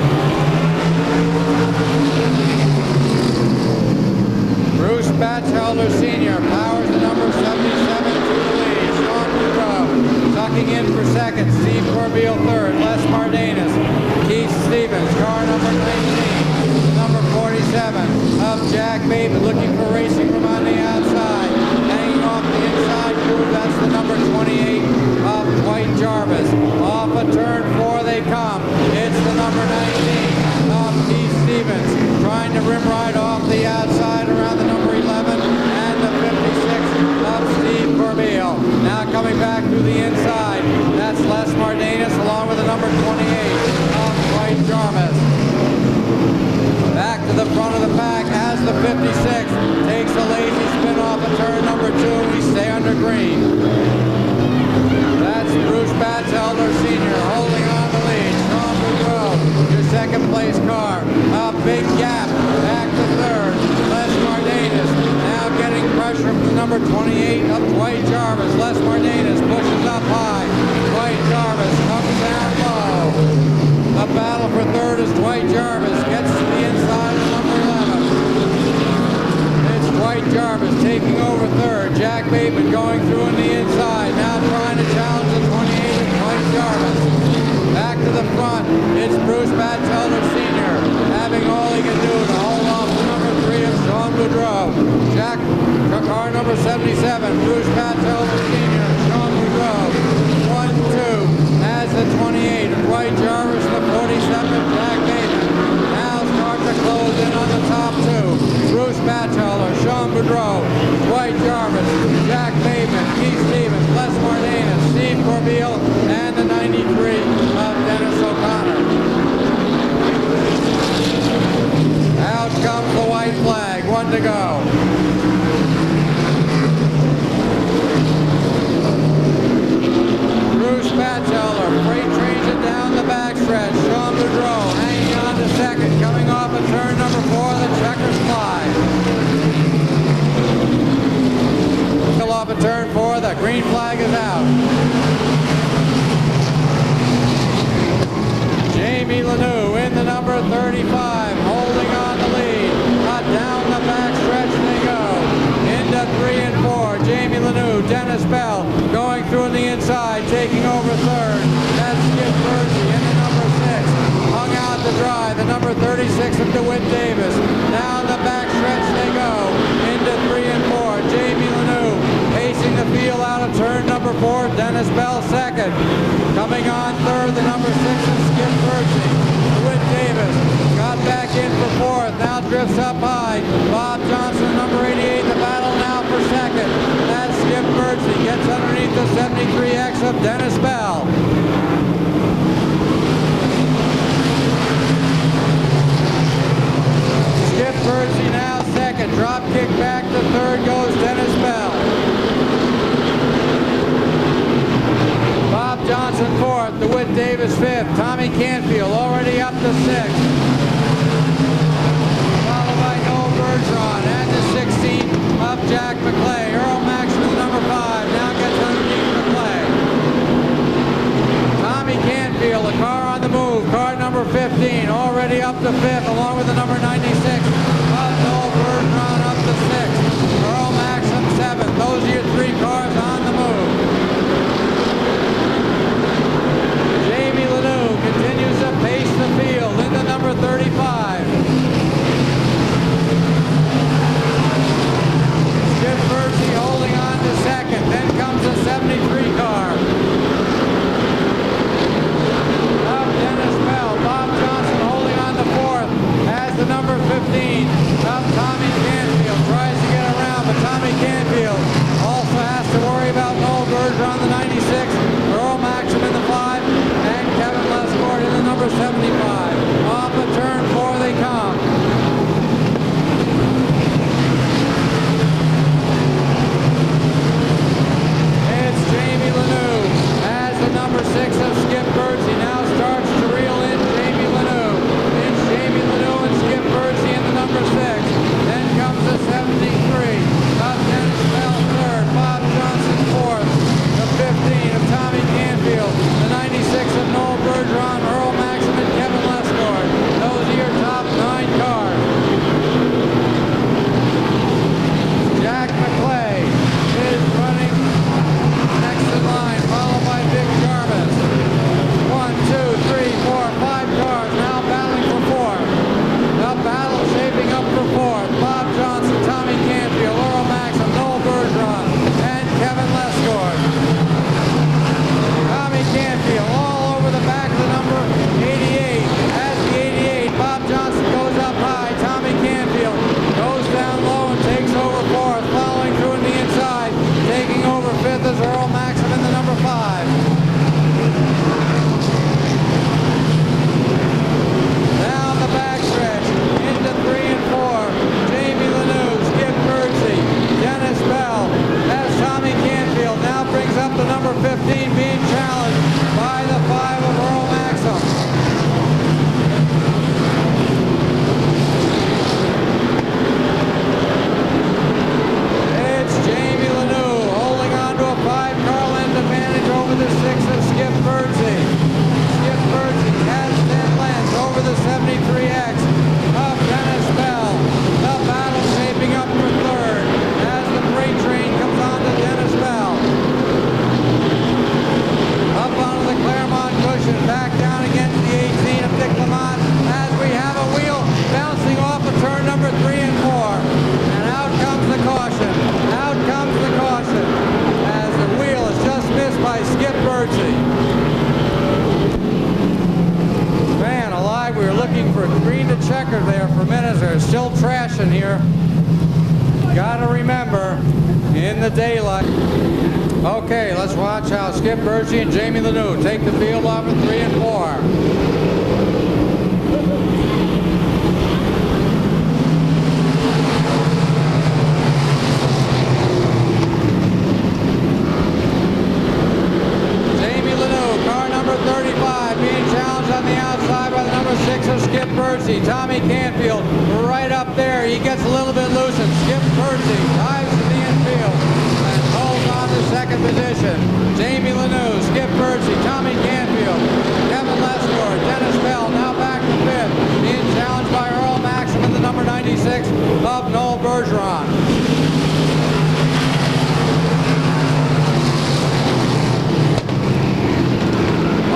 Bruce Batchelder Sr. powers the number 77 to the lead. Sean Bodreau tucking in for second. Steve Corbeil third. Les Mardanis. Keith Stevens, car number 19. Number 47 of Jack Bateman looking for racing from on the outside. Hanging off the inside groove, that's the number 28 of Dwight Jarvis. Off of turn 4 they come. It's the number 19 of Keith Stevens trying to rim ride off the outside around the number 11 and the 56 of Steve Corbeil. Now coming back through the inside. front of the pack as the 56 takes a lazy spin off of turn number 2. We stay under green. That's Bruce Batchelder Sr. holding on the lead. Sean Bodreau, your second place car. A big gap back to third. Les Martinez now getting pressure from the number 28 of Dwight Jarvis. Les Martinez pushes up high. Dwight Jarvis comes down low. The battle for third as Dwight Jarvis gets to the inside of number 11. It's Dwight Jarvis taking over third. Jack Bateman going through on the inside. Now trying to challenge the 28 of Dwight Jarvis. Back to the front. It's Bruce Batchelder Sr. having all he can do to hold off the number 3 of Sean Bodreau. Jack, car number 77. Bruce Batchelder Sr. Sean Bodreau. 1-2 as the 28 of Dwight Jarvis and the 47 of Jack Bateman. Now start to close in on the top 2. Bruce Batchelder, Sean Bodreau, Dwight Jarvis, Jack Bateman, Keith Stevens, Les Martinez, Steve Corbeil, and the 93 of Dennis O'Connor. Out comes the white flag, 1 to go. Bruce Batchelder freight trains it down the backstretch. Sean Bodreau hanging on to second, coming off of turn number 4, the checkers fly. Still off of turn 4, the green flag is out. Jamie Lanou in the number 35, holding on the lead. Down the backstretch they go. Into 3 and 4, Jamie Lanou, Dennis Bell going through on the inside, taking over third. That's Skip Bergy in the number 6. Hung out to dry, the number 36 of DeWitt Davis. Down the backstretch they go. Into 3 and 4, Jamie Lanou pacing the field out of turn number 4. Dennis Bell second. Coming on third, the number 6 of Skip Bergy. DeWitt Davis got back in for fourth. Now drifts up high. Bob Johnson, number 88, the battle now for second. That's Skip Bergy. Gets underneath the 73X of Dennis Bell. Skip Bergy now second. Drop kick back to third goes Dennis Bell. Bob Johnson fourth. DeWitt Davis fifth. Tommy Canfield already up to sixth. Followed by Noel Bergeron and the 16th of Jack McClay. Earl Maxwell, number 5, now gets underneath McClay. Tommy Canfield, a car on the move. Car number 15, already up to 5th, along with the number 96 of Noel Bergeron up to 6th. Earl Maxwell 7th. Those are your 3 cars on the move. Jamie Lanou continues to pace the field in the number 35. Skip Bergy holding on to second. Then comes the 73 car. Up Dennis Bell. Bob Johnson holding on to fourth as the number 15 of Tommy Canfield. Tries to get around, but Tommy Canfield also has to worry about Noel Bergeron, the 96, Earl Maxim in the 5, and Kevin Lescourt in the number 75. Off of turn 4 they come. It's Jamie Lanou as the number 6 of Skip Bergy now starts to reel in Jamie Lanou. It's Jamie Lanou and Skip Bergy in the number 6. Then comes the 73 of Dennis Bell third, Bob Johnson fourth, the 15 of Tommy Canfield, the 96 of Noel Bergeron, Earl Maxim, and Kevin Lescourt. Those are your top 9 cars. Jack McClay is running next in line, followed by Vic Jarvis. the daylight. Okay, let's watch how Skip Bertschi and Jamie Lanoux take the field off at 3 and 4. Tommy Canfield right up there. He gets a little bit loose and Skip Bertschi dives to the infield and holds on to second position. Jamie Lanoux, Skip Bertschi, Tommy Canfield, Kevin Lescor, Dennis Bell now back to fifth. Being challenged by Earl Maxim in the number 96 of Noel Bergeron.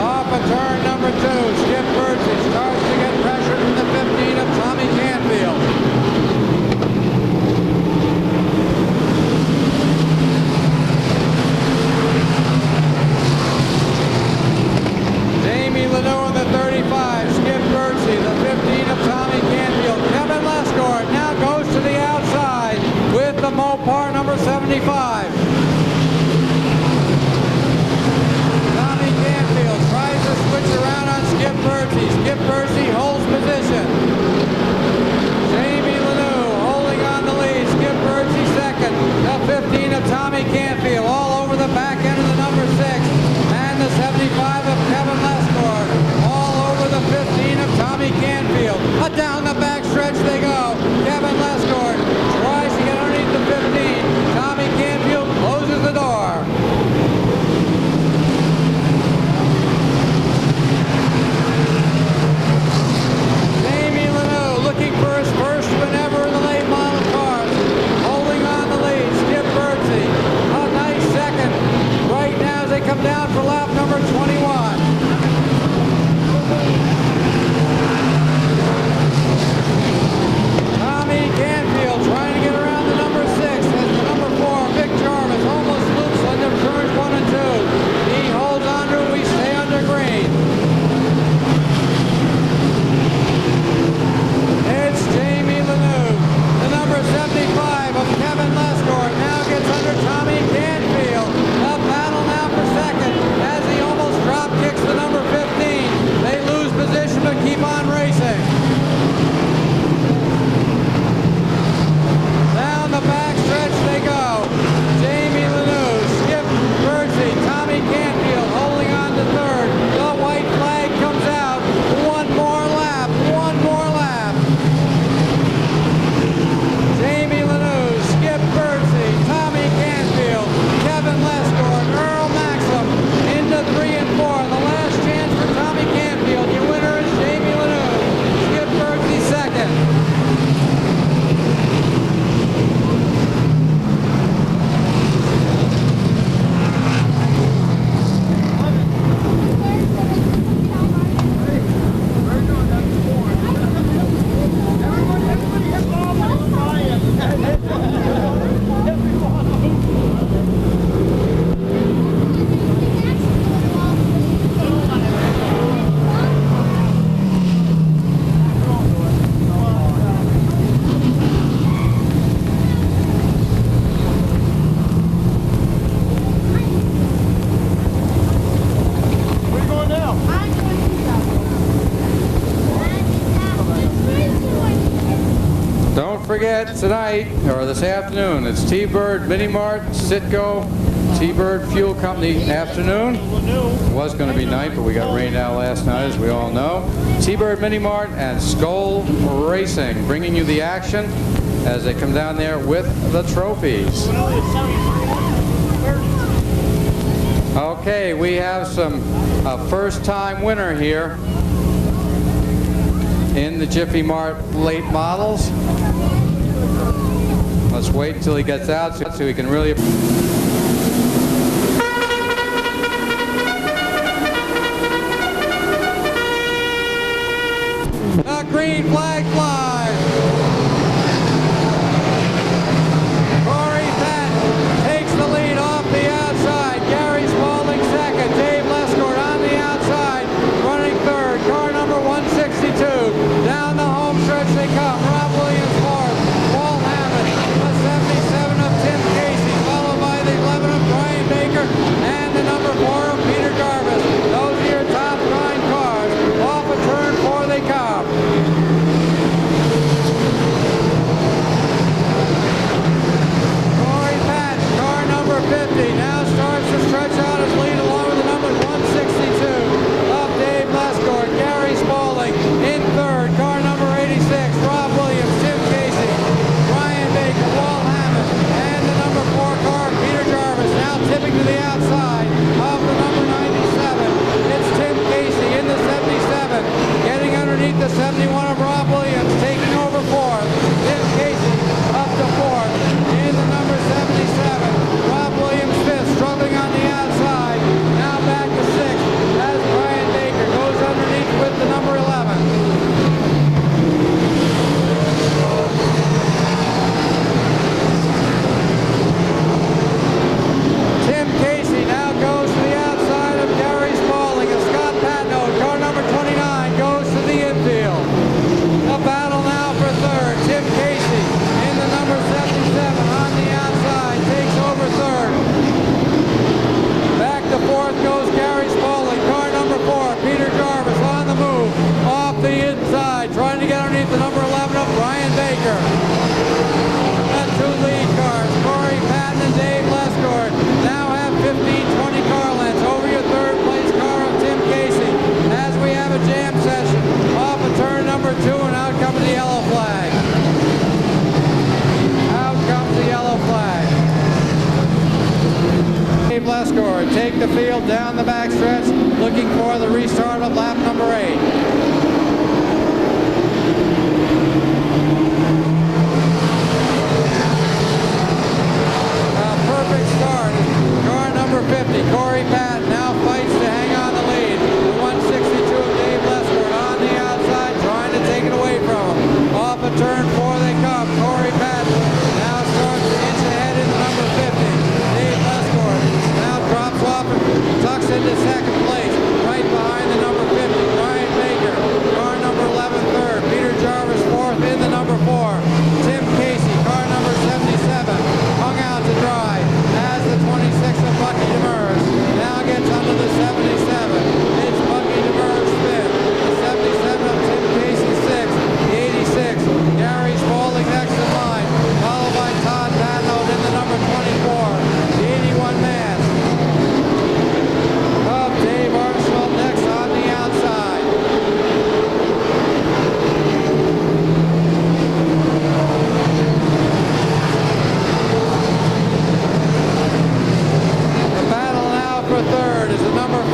Off of turn number 2, Skip Bertschi starts to get pressure from the 15 of Tommy Canfield. Jamie Lanoux in the 35, Skip Bertschi, the 15 of Tommy Canfield. Kevin Lescor now goes to the outside with the Mopar number 75. Tries to switch around on Skip Bertschi. Skip Bertschi holds position. Jamie Lanoux holding on the lead. Skip Bertschi second. The 15 of Tommy Canfield all over the back end of the number 6. And the 75 of Kevin Lescor all over the 15 of Tommy Canfield. Down the back stretch they go. Kevin Lescor tries to get underneath the 15. Tommy Canfield closes the door. For his first win ever in the late model cars, holding on the lead. Skip Bertschi, a nice second right now as they come down for lap number 21. Tommy Canfield trying to get around the number 6 as the number 4, Vic Jarvis, almost loops under turns 1 and 2. He holds on to it. We stay under green. It's Jamie Lanoux, the number 75 of Kevin Lescor now gets under Tommy Canfield. A battle now for second as he almost drop kicks the number 15. They lose position but keep on racing. Down the back stretch they go. Jamie Lanoux, Skip Bertschi, Tommy Canfield holding on to third. The white flag comes out. One more lap. Jamie Lanoux, Skip Bertschi, Tommy Canfield, Kevin Lescor, and Earl Maxim into 3 and 4. The last chance for Tommy Canfield. Your winner is Jamie Lanoux. Skip Bertschi second. Forget tonight or this afternoon, it's T-Bird Mini Mart Citgo T-Bird Fuel Company afternoon. It was going to be night, but we got rained out last night, as we all know. T-Bird Mini Mart and Skoal Racing bringing you the action as they come down there with the trophies. Okay, we have some first-time winner here in the Jiffy Mart late models. Let's wait until he gets out so he can really... The green flag flies. Corey Patton takes the lead off the outside. Gary Spalding second. Dave Lescor on the outside, running third. Car number 162. Down the home stretch they come. Rob Williams fourth. Walt Hammond, the 77 of Tim Casey, followed by goes Gary Spaulding. Car number 4, Peter Jarvis on the move. Off the inside, trying to get underneath the number 11 of Brian Baker. The 2 lead cars, Corey Patton and Dave Lescord, now have 15-20 car lengths over your third place car of Tim Casey. As we have a jam session off of turn number 2, and out comes the yellow flag. Out comes the yellow flag. Dave Lescord take the field down the backstretch, looking for the restart of lap number 8. Perfect start. Car number 50, Corey Patton, now fights to hang on the lead. The 162 of Dave Lescord on the outside, trying to take it away from him. Off of turn 4 they come. Corey Patton now starts to inch ahead in the number 50. Dave Lescord now drops off and tucks into second place, right behind the number 50, Brian Baker. Car number 11 third. Peter Jarvis fourth in the number 4. Tim Casey, car number 77, hung out to dry as the 26 of Bucky Demers now gets under the 77. It's Bucky Demers fifth. The 77 of Tim Casey sixth. The 86, Gary Spaulding next in line, followed by Todd Badlow in the number 24. The 81 man of Dave Armstrong next on the outside. The battle now for third is the number 4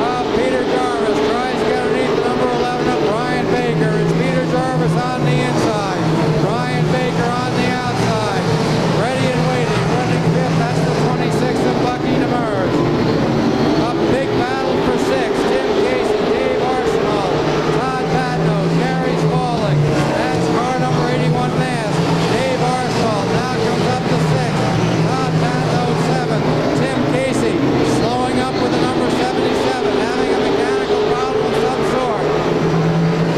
of Peter Jarvis. Tries to get underneath the number 11 of Brian Baker. It's Peter Jarvis on the inside, Brian Baker on the outside. Ready and waiting, running fifth. That's the 26 of Bucky Demers. A big battle for 6. Tim Casey, Dave Arsenal, Todd Patno, Gary Spaulding. That's car number 81 Mass. Dave Arsenal now comes up to 6. Todd Patno 7th. Tim Casey slowing up with the number 77, having a mechanical problem of some sort.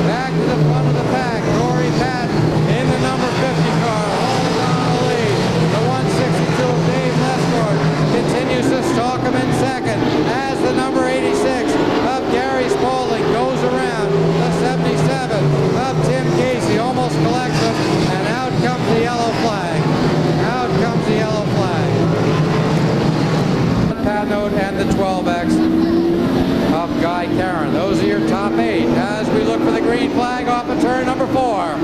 Back to the front of the pack, Corey Patton in the number 50 car, holding on the lead. The 162 of Dave Lescord continues to stalk him in second as the number 86 of Gary Spaulding goes around. The 77 of Tim Casey almost collects him, and out comes the yellow flag. Out comes the yellow flag. Padnote and the 12X of Guy Caron. Those are your top 8 as we look for the green flag off of turn number 4.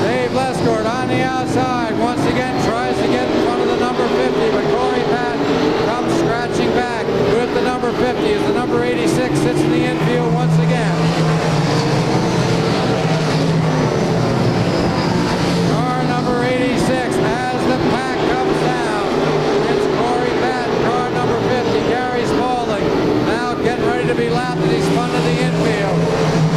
Dave Lescord on the outside once again tries to get in front of the number 50, but Corey Patton comes scratching back with the number 50 as the number 86 sits in the infield once again. Car number 86 as the pack comes down. It's Corey Patton, car number 50, Gary Spaulding, now getting ready to be lapped as he's spun to the infield.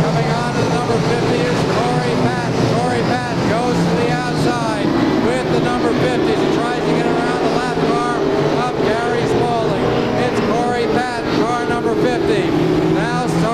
Coming on to the number 50 is Corey Patton. Corey Patton goes to the outside with the number 50 as he tries to get around the lap car of Gary Spaulding. It's Corey Patton, car number 50. Now starts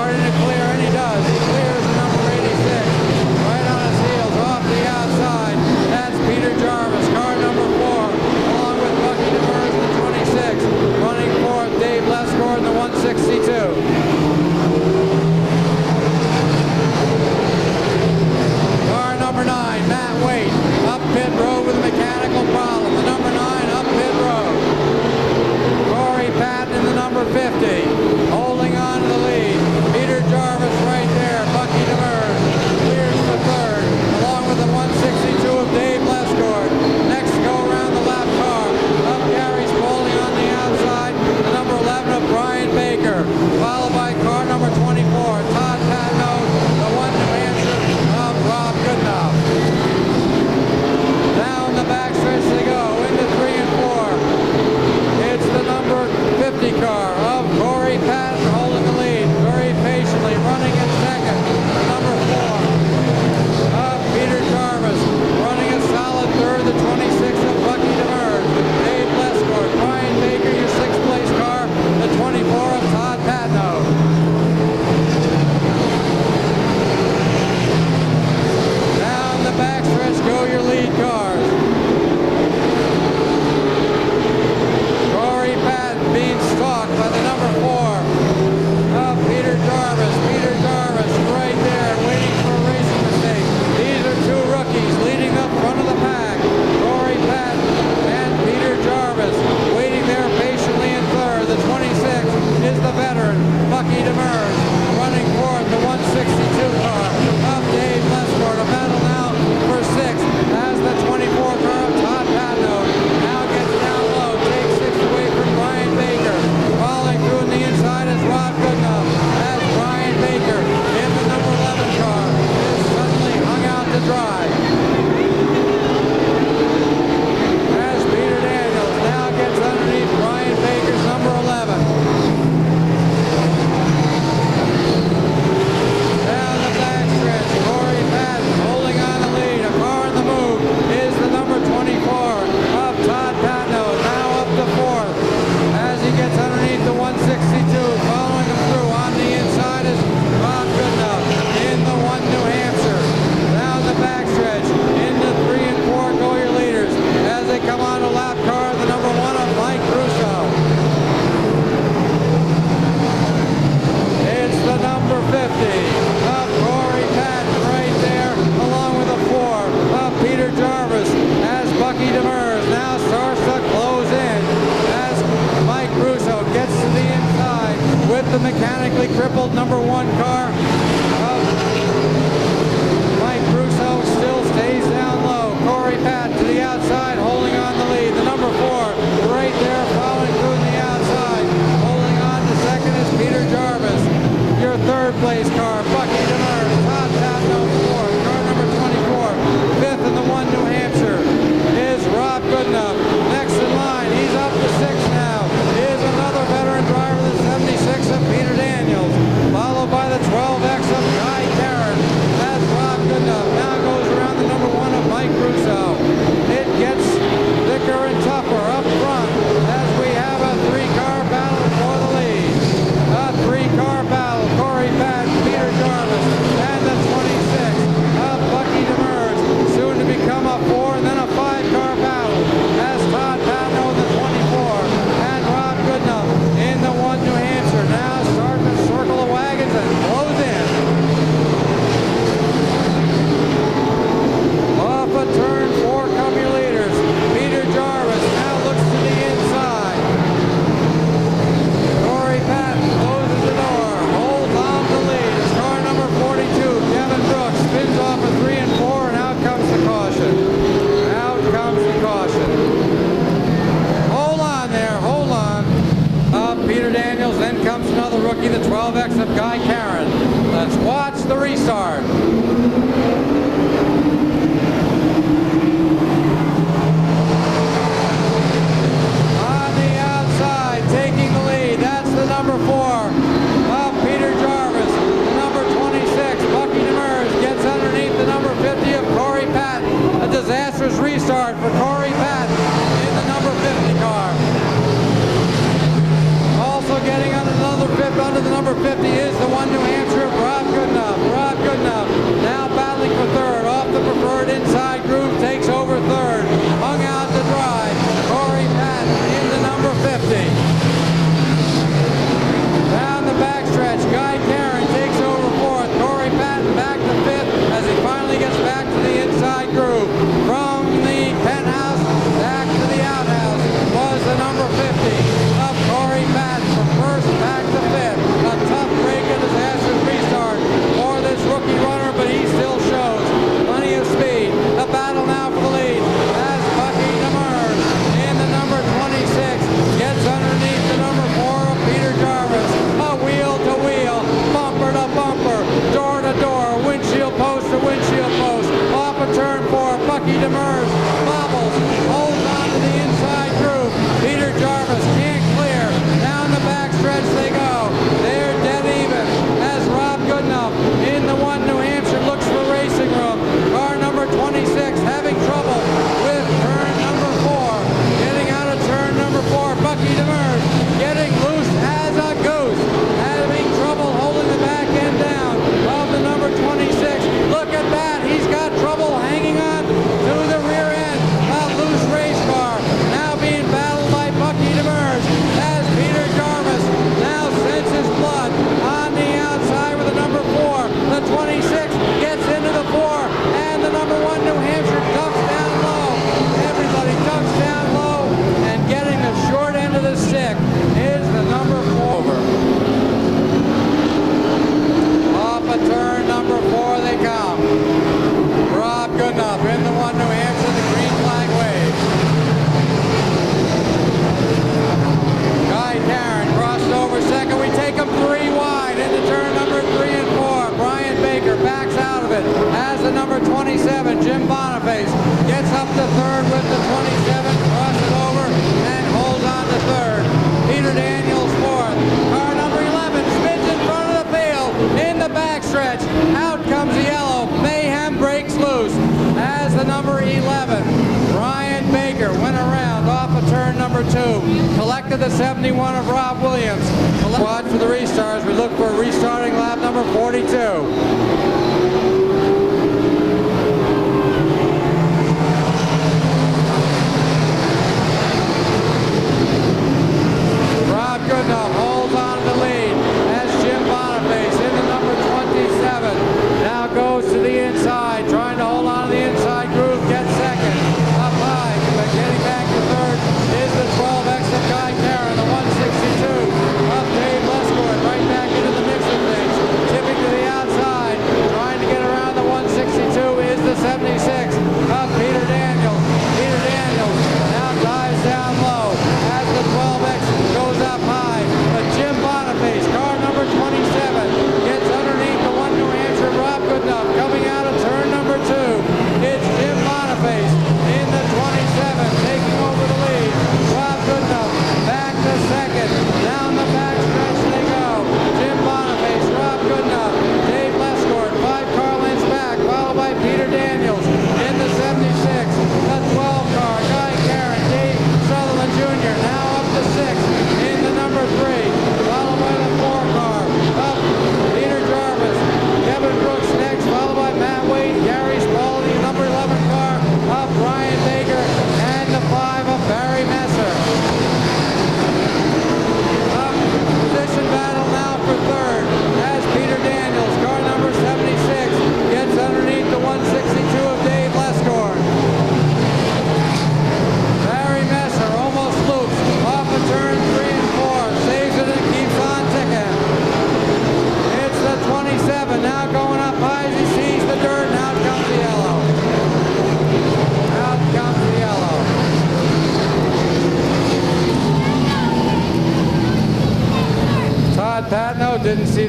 crippled number 1 car of Mike Russo still stays down low. Corey Patton to the outside, holding on the lead. The number 4 right there, following through on the outside. Holding on to second is Peter Jarvis. Your third place car, Bucky Demers. Todd Patton on 4th. Car number 24. 5th in the 1 New Hampshire is Rob Goodenough. Next in line, he's up to 6th now, is another veteran driver, the 76 of Peter Daniels, followed by the 12X of Guy Tarrant. That's Rob Goodenough. Now goes around the number 1 of Mike Russo. It gets thicker and tougher up front as we have a 3-car battle for the lead. A 3-car battle, Corey Patton, Peter Jarvis, and the 26 of Bucky Demers, soon to become a 4 and then a 5-car battle as Todd Patton in the 24 and Rob Goodenough in the 1 New Hampshire. Now starting to circle the wagons and close in. Off a turn 4 come your leaders. Peter Jarvis now looks to the inside. Corey Patton closes the door, holds on the lead. It's car number 42, Kevin Brooks, spins off a 3 and 4, and out comes the caution. Out comes the caution. Hold on there, hold on. Peter Daniels, then comes another rookie, the 12X of Guy Tarrant. Let's watch the restart. On the outside, taking the lead, that's the number 4 of Peter Jarvis. The number 26, Bucky Demers, gets underneath the number 50 of Corey Patton. A disastrous restart for Corey Patton in the number 50 car. Also getting under the number 50 is the 1 New Hampshire of Rob Goodenough. Rob Goodenough now battling for 3rd. Off the preferred inside groove, takes over 3rd. Hung out to drive. Corey Patton in the number 50. Down the backstretch, Guy Tarrant takes over 4th. Corey Patton back to 5th as he finally gets back to the inside groove. From the penthouse back to the outhouse was the number 50 of Corey Patton from 1st back to 5th. A tough break and disastrous restart for this rookie runner, but he still shows plenty of speed. The battle now for the lead as Bucky Demers in the number 26 gets underneath the number 4 of Peter Jarvis. A wheel to wheel, bumper to bumper, door to door, windshield post to windshield post. Off a turn 4, Bucky Demers bobbles, holds on to the inside groove. Peter Jarvis can't clear. Down the backstretch they go. They're dead even as Rob Goodenough in the 1 New Hampshire looks for racing room. Car number 26 having trouble with turn number 4. Getting out of turn number 4, Bucky Demers getting loose as a goose. Having trouble holding the back end down of the number 26. Look at that. He's got trouble hanging on to the rear end. A loose race car now being battled by Bucky Demers as Peter Jarvis now senses blood on the outside with the number 4. The 26 gets into the 4 and the number 1 New Hampshire ducks down low. Everybody ducks down low and getting the short end of the stick is the number 4. Off a turn number 4 they come. Rob Goodenough in the 1 New Hampshire, the green flag wave. Guy Tarrant crossed over second. We take him 3 wide into turn number 3 and 4. Brian Baker backs out of it as the number 27, Jim Boniface, gets up to 3rd with the 27, crosses over and holds on to 3rd. Peter Daniels 4th. Car number 11 spins in front of the field in the backstretch. Out comes the yellow. Mayhem breaks loose as the number 11, Brian Baker, went around off of turn number 2. Collected the 71 of Rob Williams. Watch for the restarts. We look for restarting lap number 42. Rob Goodenough holds on to the lead as Jim Boniface in the number 27 now goes to the inside, trying to hold on to the inside groove, gets second. Up high, but getting back to 3rd is the 12X of Guy Tarrant, the 162 of Dave Lescourt, right back into the mix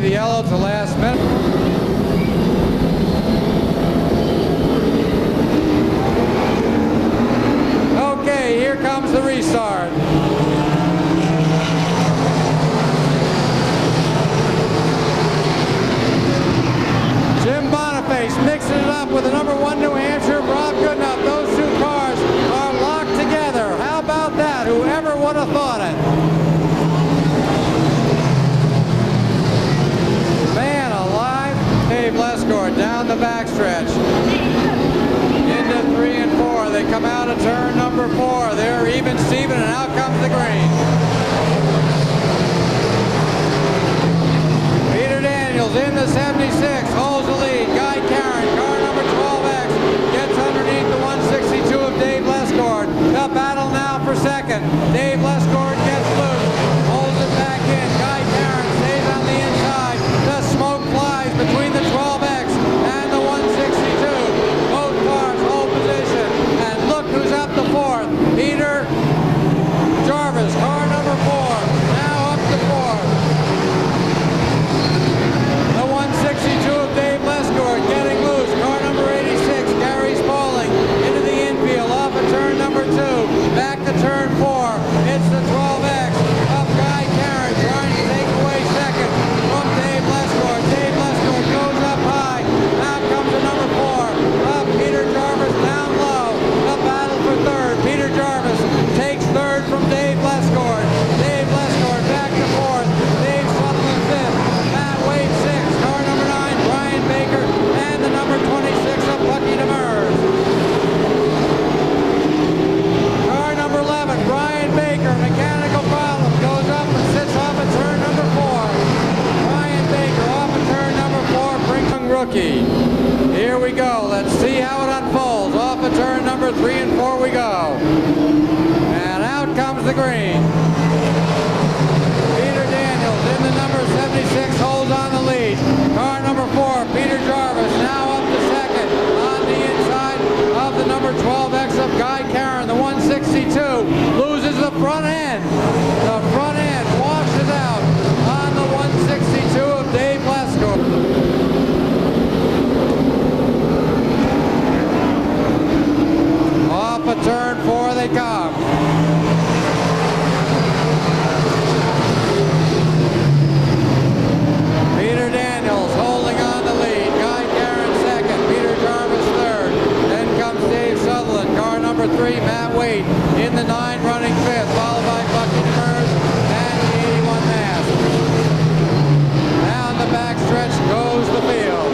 the yellow to last minute. Okay, here comes the restart. Jim Boniface mixing it up with the number 1 New Hampshire, Rob Goodenough. Those two cars are locked together. How about that? Whoever would have thought it? Man alive. Dave Lesgord down the backstretch. Into 3 and 4. They come out of turn number 4. They're even Steven, and out comes the green. Peter Daniels in the 76, holds the lead. Guy Karen, car number 12X, gets underneath the 162 of Dave Lesgord. The battle now for second. Dave Lesgord gets loose, holds it back in. Guy Karen stays on the inside. The smoke flies between the 12X and the 162. Both cars hold position. And look who's up the fourth. Peter Jarvis, car number 4, now up to fourth. The 162 of Dave Lesgord getting loose. Car number 86, Gary Spaulding, into the infield off of turn number 2. Back to turn 4. It's the 12X of Guy Karen trying to take away second from Dave Lesgord. Dave Lesgord goes up high. Now comes the number 4 of Peter Jarvis down low. The battle for third. Peter Jarvis takes third from Dave Lesgord. Dave Lesgord back to fourth. Dave Sutherland fifth. Matt Wade sixth. Car number 9, Brian Baker, and the number 26 of Bucky Demers. Car number 11, Brian Baker, mechanical problem, goes up and sits off at turn number 4. Brian Baker off at turn number 4, brings young rookie. Here we go. Let's see how it unfolds. Off at turn number 3 and 4 we go. And out comes the green. Peter Daniels in the number 76 holds on the lead. Car number 4, Peter Jarvis, now up to second on the inside of the number 12X of Guy Karen. The 162 loses the front end. The front end washes out on the 162 of Dave Lesgord. Off of turn 4 they come. Peter Daniels holding on the lead. Guy Karen second. Peter Jarvis third. Then comes Dave Sutherland. Car number 3, Matt Wade in the 9 running fifth, followed by Bucky Demers and the 81 Mass. Down the backstretch goes the field.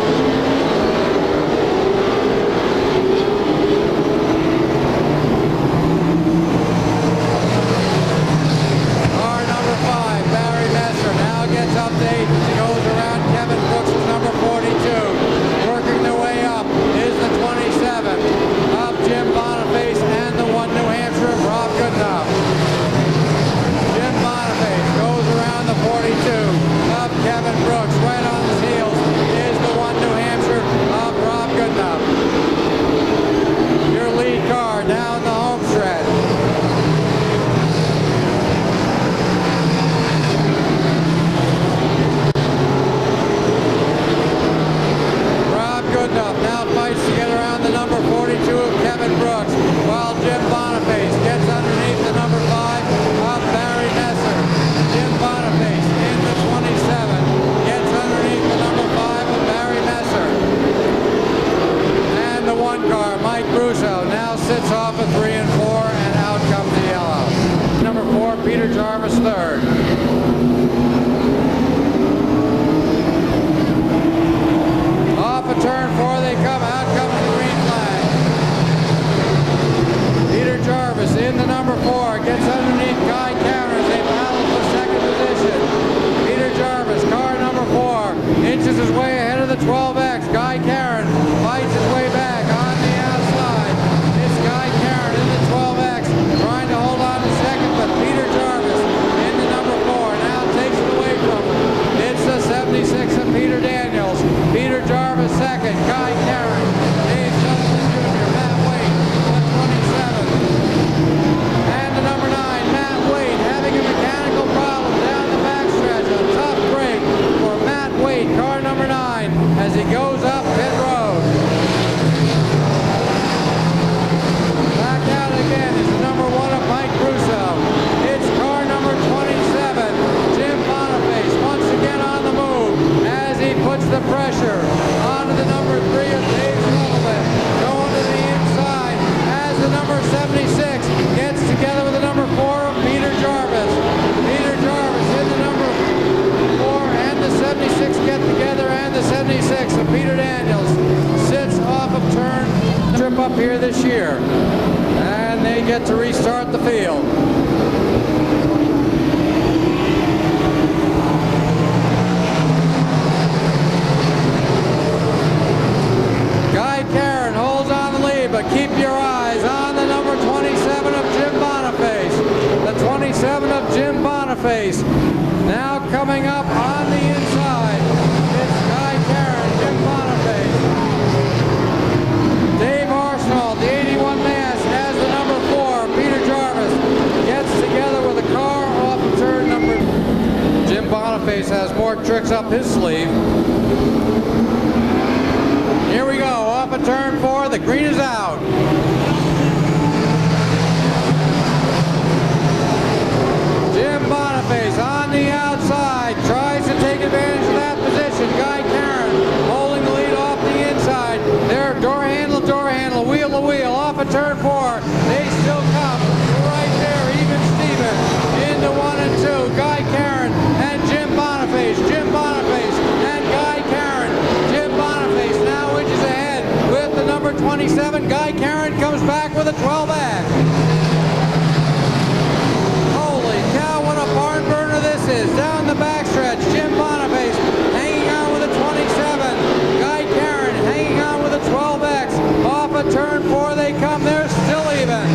Car number 5, Barry Messer, now gets up to 8. Goes around Kevin Brooks' number 42. Working their way up is the 27 of Jim Boniface and the 1 New Hampshire of Rob Goodenough. Jim Boniface goes around the 42 of Kevin Brooks. Right on his heels is the 1 New Hampshire of Rob Goodenough. Your lead car down the home stretch. Goodenough now fights to get around the number 42 of Kevin Brooks, while Jim Boniface gets underneath the number 5 of Barry Messer. Jim Boniface in the 27 gets underneath the number 5 of Barry Messer. And the 1 car, Mike Russo, now sits off at 3 and 4, and out comes the yellow. Number 4, Peter Jarvis third. Off of turn 4 they come, out comes the green flag. Peter Jarvis in the number 4, gets underneath Guy Karen as they battle for second position. Peter Jarvis, car number 4, inches his way ahead of the 12X. Guy Karen fights his way back on the outside. It's Guy Karen in the 12X, trying to hold on to second, but Peter Jarvis in the number 4 now takes it away from him. It's the 76 of Peter Daniels. Peter Jarvis second, Guy Karen, Dave Sutherland Jr., Matt Wade, the 27. And the number 9, Matt Wade, having a mechanical problem down the backstretch. A tough break for Matt Wade. get to restart the field. Guy Karen holds on the lead, but keep your eyes on the number 27 of Jim Boniface. The 27 of Jim Boniface now coming up on the inside. It's Guy Karen, Jim Boniface. Dave Arsenal, the 81 Mass, has the number 4. Peter Jarvis gets together with a car off of turn number. Jim Boniface has more tricks up his sleeve. Here we go, off of turn 4, the green is out. Jim Boniface on the outside, tries to take advantage of that position. Guy Karen holding the lead off the inside. There, door handle, wheel to wheel, off of turn 4. They still come right there, even Steven, into 1 and 2. Guy Karen and Jim Boniface, and Guy Karen. Jim Boniface now inches ahead with the number 27. Guy Karen comes back with a 12-back. Holy cow, what a barn burner this is. Down the backstretch, Jim Boniface hanging on with a 27. Guy Karen hanging on with a 12X. Off of turn 4 they come. They're still even.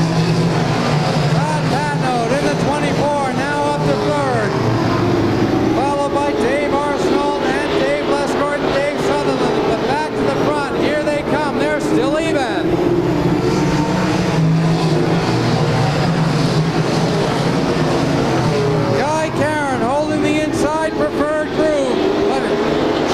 Todd Patnode in the 24, now up to 3rd. Followed by Dave Arsenal and Dave Lescourt and Dave Sutherland. But back to the front. Here they come. They're still even. Guy Karen holding the inside preferred groove, but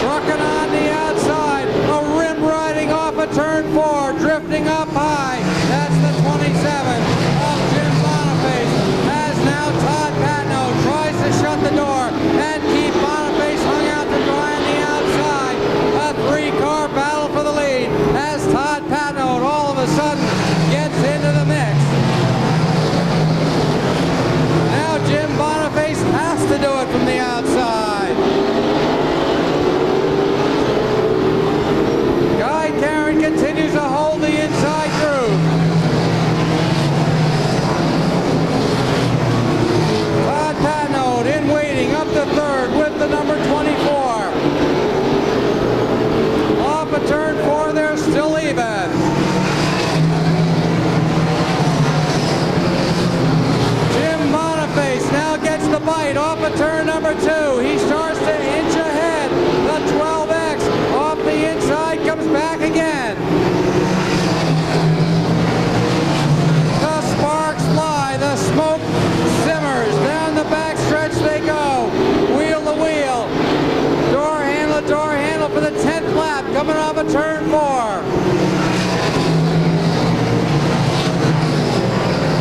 trucking on the outside. A rim riding off of turn 4, drifting up high. That's the 27 of Jim Boniface. As now Todd Patnode tries to shut the door and keep Boniface hung out to dry on the outside. A 3-car battle for the lead as Todd Patnode all of a sudden gets into the mix. Now Jim Boniface has to do it from the outside. Guy Karen continues to hold the inside groove. Todd Patnode in waiting up to 3rd with the number 24. Off of turn 4, they're still even. Jim Boniface now gets the bite off of turn number 2. He starts to inch ahead. The 12X off the inside comes back again. The sparks fly, the smoke simmers. Down the backstretch they go. Wheel to wheel. Door handle for the 10th lap coming off of turn 4.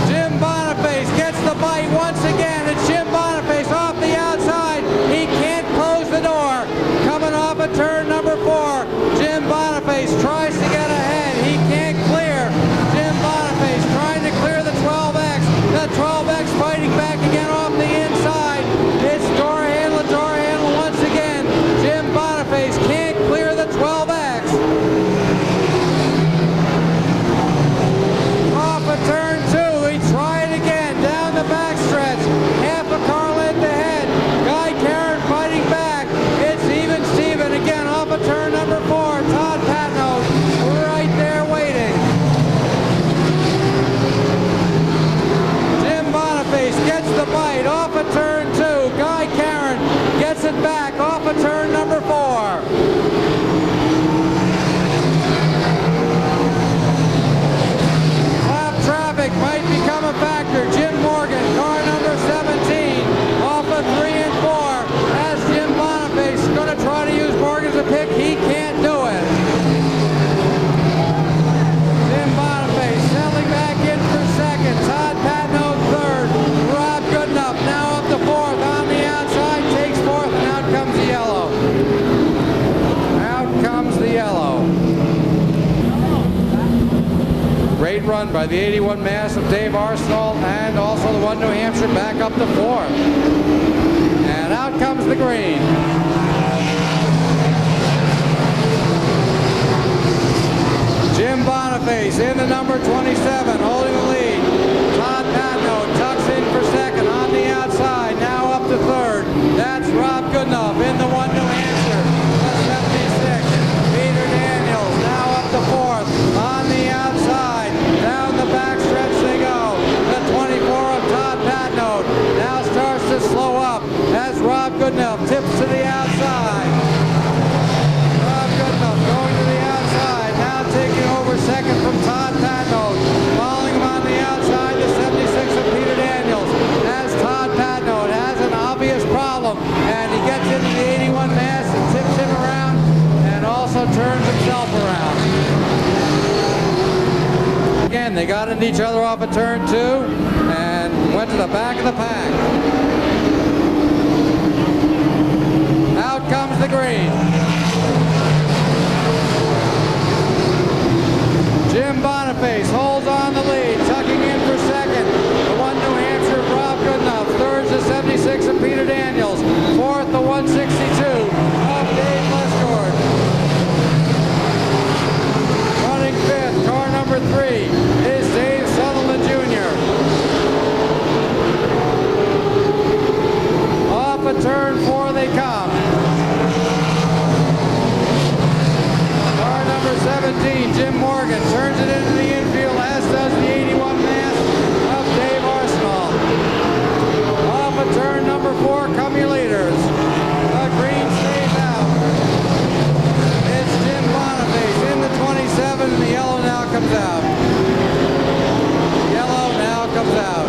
Jim Boniface gets the bite once again. It's Jim Boniface off the outside. He can't close the door. Coming off of turn number 4. Jim Boniface tries to get ahead. He can't clear. Jim Boniface trying to clear the 12X. The 12X fighting back again off the inside. It's door handle once again. Jim Boniface can't clear the 12X. Off of turn 2, he tried again down the backstretch. Half a car length ahead. Guy Karen fighting back. It's even Steven again off of turn number 4. Todd Patnode right there waiting. Jim Boniface gets the bite off of turn 2. Guy Karen gets it back off of turn number 4. Lap traffic might become a factor. Jim Morgan, car number 17, off of 3 and 4. As Jim Boniface is going to try to use Morgan as a pick, he can't do it. Jim Boniface settling back in for 2nd. Todd Patnode 3rd. Rob Goodenough now up to 4th on the outside, takes 4th, and out comes the yellow. Out comes the yellow. Great run by the 81 Mass of Dave Arsenal and also the 1 New Hampshire back up to 4th. And out comes the green. Jim Boniface in the number 27 holding the lead. Patno tucks in for second on the outside. Now up to third. That's Rob Goodenough in the 1 New Hampshire. The 76. Peter Daniels now up to fourth on the outside. Down the backstretch they go. The 24 of Todd Patno now starts to slow up as Rob Goodenough tips to the outside. Rob Goodenough going to the outside, now taking over second from Todd Patno. Following him on the outside, the 76 of Peter Daniels. As Todd Patno has an obvious problem, and he gets into the 81 mass and tips him around, and also turns himself around. Again, they got into each other off of turn 2 and went to the back of the pack. Out comes the green. Jim Boniface holds on the lead, tucking in for second. The 1 New Hampshire of Rob Goodenough. Third's the 76 of Peter Daniels. Fourth, the 162 of Dave Lescord. Running fifth, car number 3, is Dave Sutherland Jr. Off of turn 4 they come. Car number 17, Jim Morgan, turns it into the infield, as does the 81 mass of Dave Arsenal. Off of turn number 4 come your leaders. The green stays out. It's Jim Boniface in the 27, and the yellow now comes out. Yellow now comes out.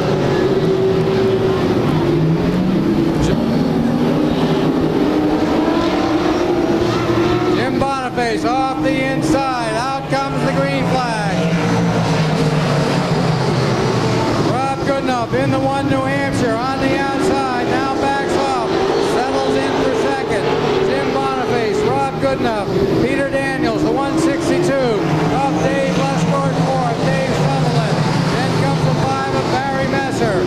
Jim Boniface off the inside. Out comes the green flag. Rob Goodenough in the 1 New Hampshire on the outside. Now backs off. Settles in for second. Jim Boniface, Rob Goodenough, Peter Daniels, the 162 of Dave Lescord, fourth, Dave Sutherland. Then comes the 5 of Barry Messer.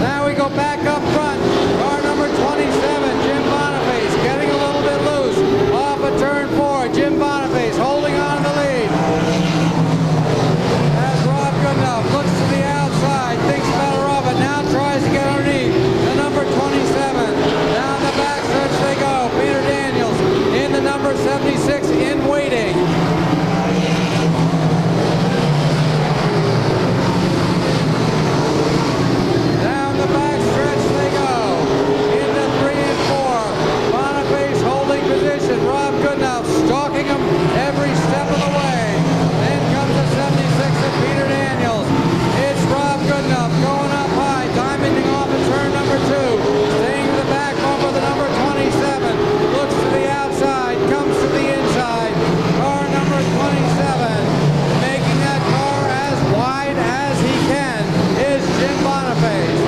Now we go back up front. Car number 27, Jim Boniface, getting a little bit loose. Off of turn 4, Jim Boniface holding on to the lead. As Rob Goodenough looks to the outside, thinks better of it, now tries to get underneath the number 27. Down the backstretch they go. Peter Daniels in the number 76 in waiting. Down the backstretch they go. Into 3 and 4. Boniface holding position. Rob Goodenough stalking him every step of the way. Then comes the 76 of Peter Daniels. It's Rob Goodenough going up high, diamonding off at turn number 2. Staying to the back bumper, the number 27. Looks to the outside, comes to the inside. Car number 27. Making that car as wide as he can is Jim Boniface.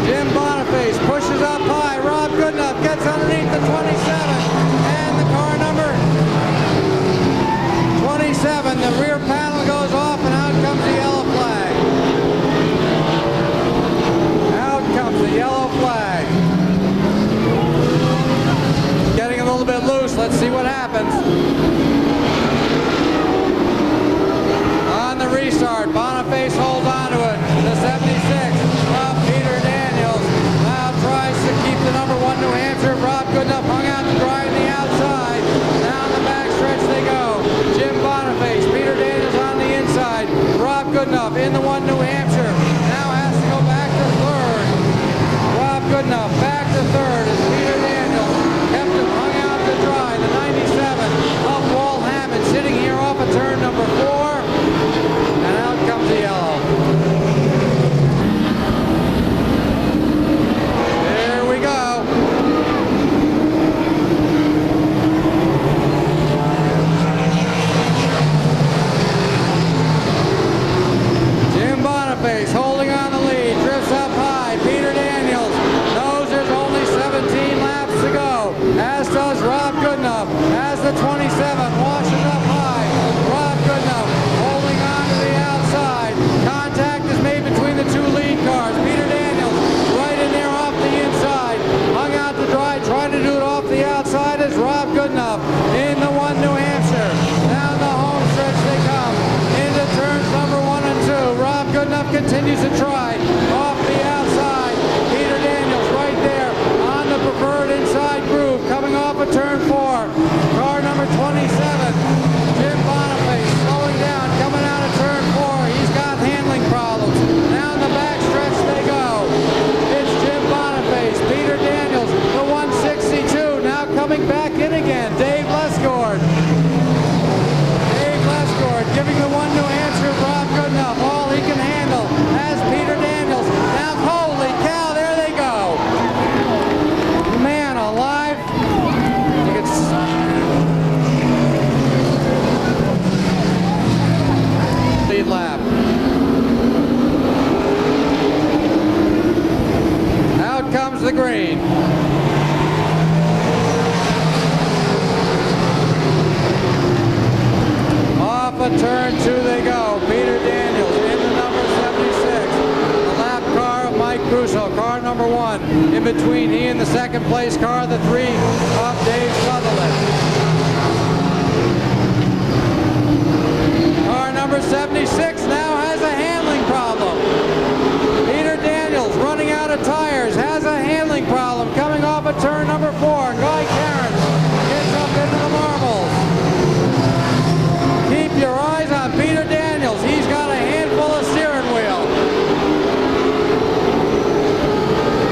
Jim Boniface pushes up high. Rob Goodenough gets underneath the 27. And the car number 27, the rear panel goes off, and out comes the yellow flag. Out comes the yellow flag. Getting a little bit loose. Let's see what happens. On the restart, Boniface holds on to it. The 76 of Peter Daniels now tries to keep the number 1 New Hampshire. Rob Goodenough hung out to dry on the outside. Down the backstretch they go. Jim Boniface, Peter Daniels on the inside. Rob Goodenough in the 1 New Hampshire. Now has to go back to third. Rob Goodenough back to third as Peter Daniels kept him hung out to dry. The 97 of Walt Hammond sitting here off of turn number 4. And out comes the yellow. There we go. lap. Out comes the green. Off of turn 2 they go. Peter Daniels in the number 76. The lap car of Mike Crusoe, car number 1. In between he and the second place car, the 3 of Dave Sutherland. Car number 76 now has a handling problem. Peter Daniels, running out of tires, has a handling problem coming off of turn number 4. Guy Cairns gets up into the marbles. Keep your eyes on Peter Daniels. He's got a handful of steering wheel.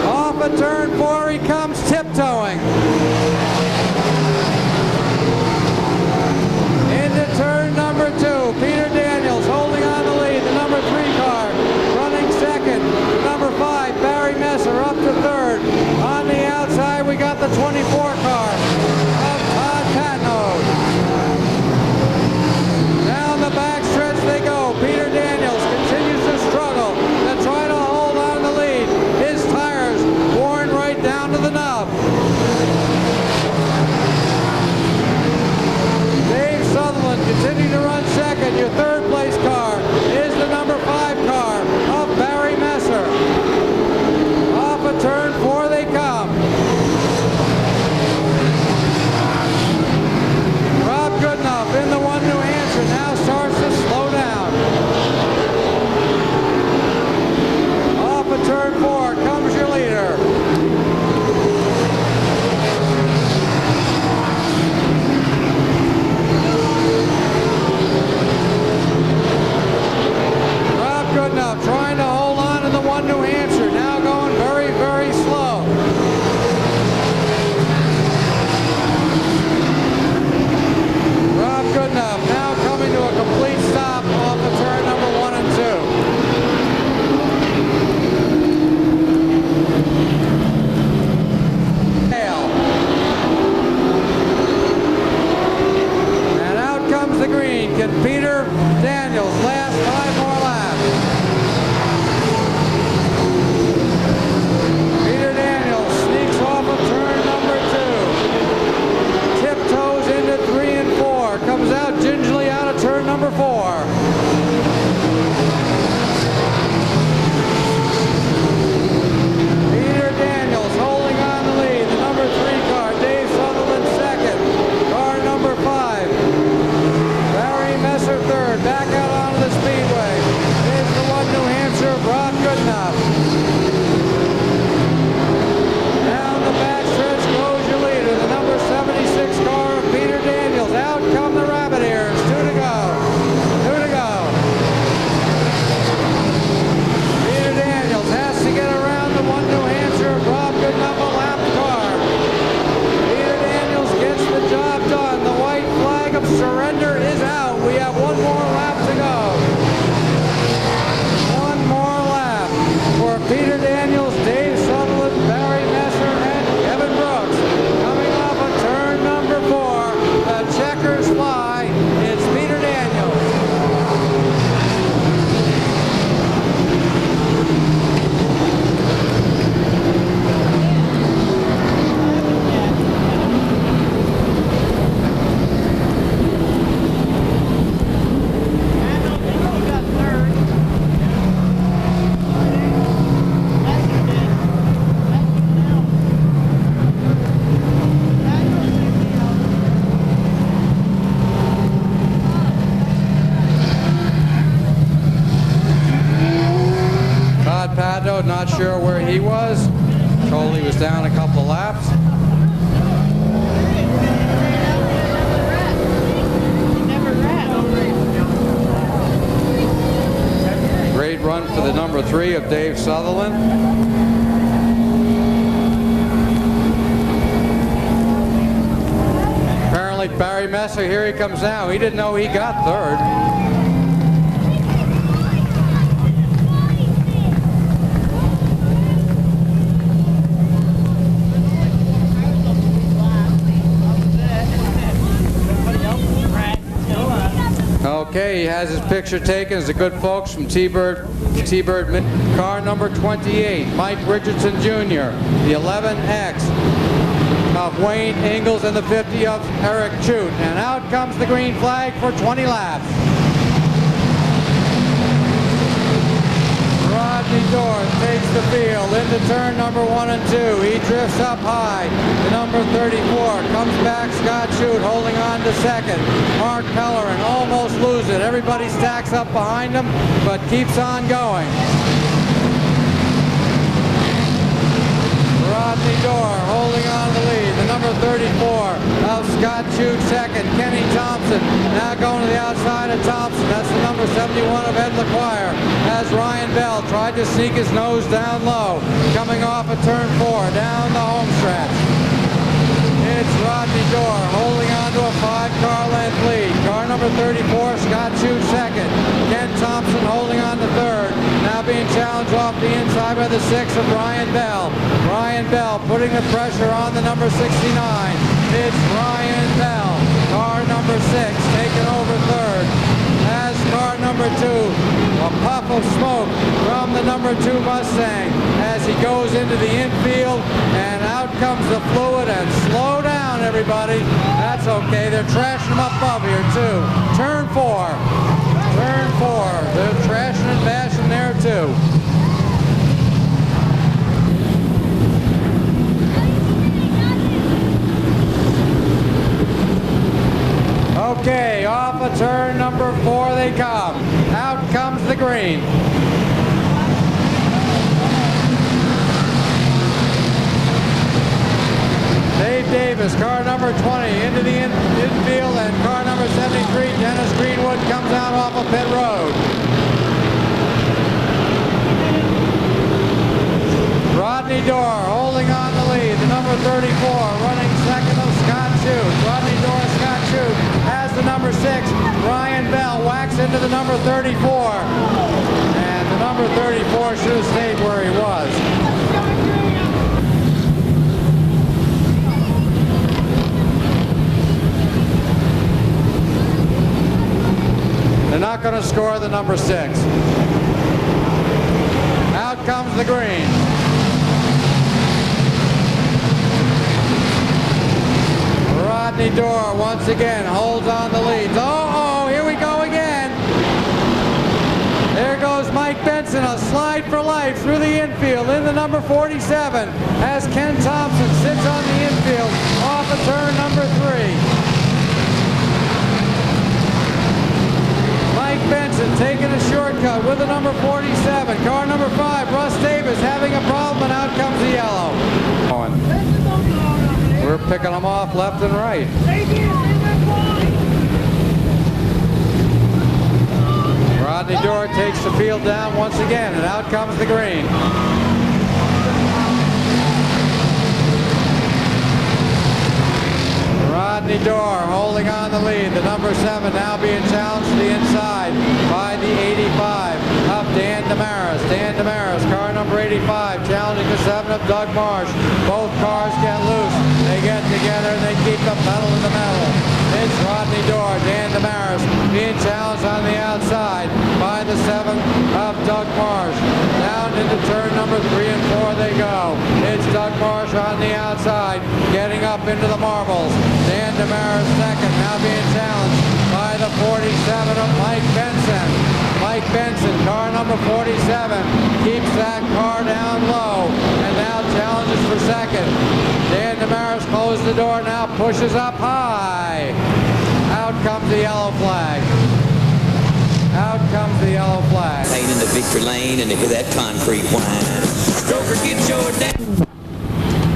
Off of turn 4 he comes tiptoeing. Into turn number 2. Peter Daniels holding on the lead. The number 3 car running second. Number 5, Barry Messer, up to third. On the outside we got the 24 car of Todd Patnode. Down the backstretch they go. Peter Daniels continues to struggle to try to hold on to the lead. His tires worn right down to the nub. Dave Sutherland continuing to run second. Your third place car is the number 5 car of Barry Messer. Off of turn 4 they come. Rob Goodenough in the 1 New Hampshire now starts to slow down. Off of turn 4 comes your leader. Rob Goodenough trying to hold on to the 1 New Hampshire, now going very, very slow. Rob Goodenough now coming to a complete stop off of turn number 1 and 2. And out comes the green. Can Peter Daniels last 5 more laps? Peter Daniels sneaks off of turn number 2. Tiptoes into 3 and 4. Comes out gingerly out of turn number 4. Peter Daniels holding on the lead. The number 3 car, Dave Sutherland second. Car number 5, Barry Messer third. Back out onto the speedway is the 1 New Hampshire, Rob Goodenough. Down the backstretch goes your leader, the number 76 car of Peter Daniels. Out come the Rabbit Ears. 2 to go. 2 to go. Peter Daniels has to get around the 1 New Hampshire, Rob Goodenough, a lap car. Peter Daniels gets the job done. The white flag of surrender is out. We have 1 more lap to go. 1 more lap for Peter Daniels, Dave Sutherland, Barry Messer, and Kevin Brooks. Coming off of turn number 4, the checkers fly. It's Peter Daniels. Todd Patnode, not sure where he was. Told he was down a couple of laps. Great run for the number 3 of Dave Sutherland. Apparently Barry Messer, here he comes now. He didn't know he got third. Okay, he has his picture taken as the good folks from T-Bird. Car number 28, Mike Richardson Jr., the 11X of Wayne Ingalls and the 50 of Eric Chute. And out comes the green flag for 20 laps. Rodney Dorr takes the field into turn number 1 and 2. He drifts up high. The number 34 comes back. Scott Chute holding on to second. Mark Pellerin almost loses it. Everybody stacks up behind him, but keeps on going. Rodney Dorr holding on to the lead. The number 34 of Scott Chute second. Kenny Thompson now going to the outside of Thompson. That's the number 71 of Ed LaQuire. As Ryan Bell tried to sneak his nose down low. Coming off of turn 4 down the home stretch. It's Rodney Dorr holding on to a 5-car length lead. Car number 34, Scott Chute second. Ken Thompson holding on to third. Now being challenged off the inside by the 6 of Ryan Bell. Ryan Bell putting the pressure on the number 69. It's Ryan Bell. Car number 6 taking over third. As car number 2, a puff of smoke from the number 2 Mustang as he goes into the infield, and out comes the fluid, and slow down everybody. That's okay, they're trashing him up above here too. Turn 4. Turn 4. They're trashing and bashing there too. Okay, off of turn number 4 they come. Out comes the green. Dave Davis, car number 20, into the infield, and car number 73, Dennis Greenwood, comes out off of pit road. Rodney Dorr holding on the lead. The number 34 running second of Scott Chute. Rodney Dorr, Scott Chute has the number 6. Ryan Bell whacks into the number 34. And the number 34 should have stayed where he was. They're not going to score the number 6. Out comes the green. Rodney Dorr once again holds on the lead. Oh, here we go again. There goes Mike Benson, a slide for life through the infield in the number 47 as Ken Thompson sits on the infield off of turn number 3. Mike Benson taking a shortcut with the number 47. Car number 5, Russ Davis having a problem, and out comes the yellow. We're picking them off left and right. Rodney Dorr takes the field down once again, and out comes the green. Rodney Dorr holding on the lead. The number 7 now being challenged to the inside by the 85 of Dan Damaris. Dan Damaris, car number 85, challenging the 7 of Doug Marsh. Both cars get loose. They get together and they keep the pedal to the metal. It's Rodney Dorr, Dan Damaris, being challenged on the outside by the 7 of Doug Marsh. Down into turn number 3 and 4 they go. It's Doug Marsh on the outside, getting up into the marbles. Dan Damaris second, now being challenged by the 47 of Mike Benson. Mike Benson, car number 47, keeps that car down low and now challenges for second. Dan Damaris closes the door, now pushes up high. Out comes the yellow flag. Out comes the yellow flag. Lane in the victory lane and hear that concrete whine. Stroker, get your down.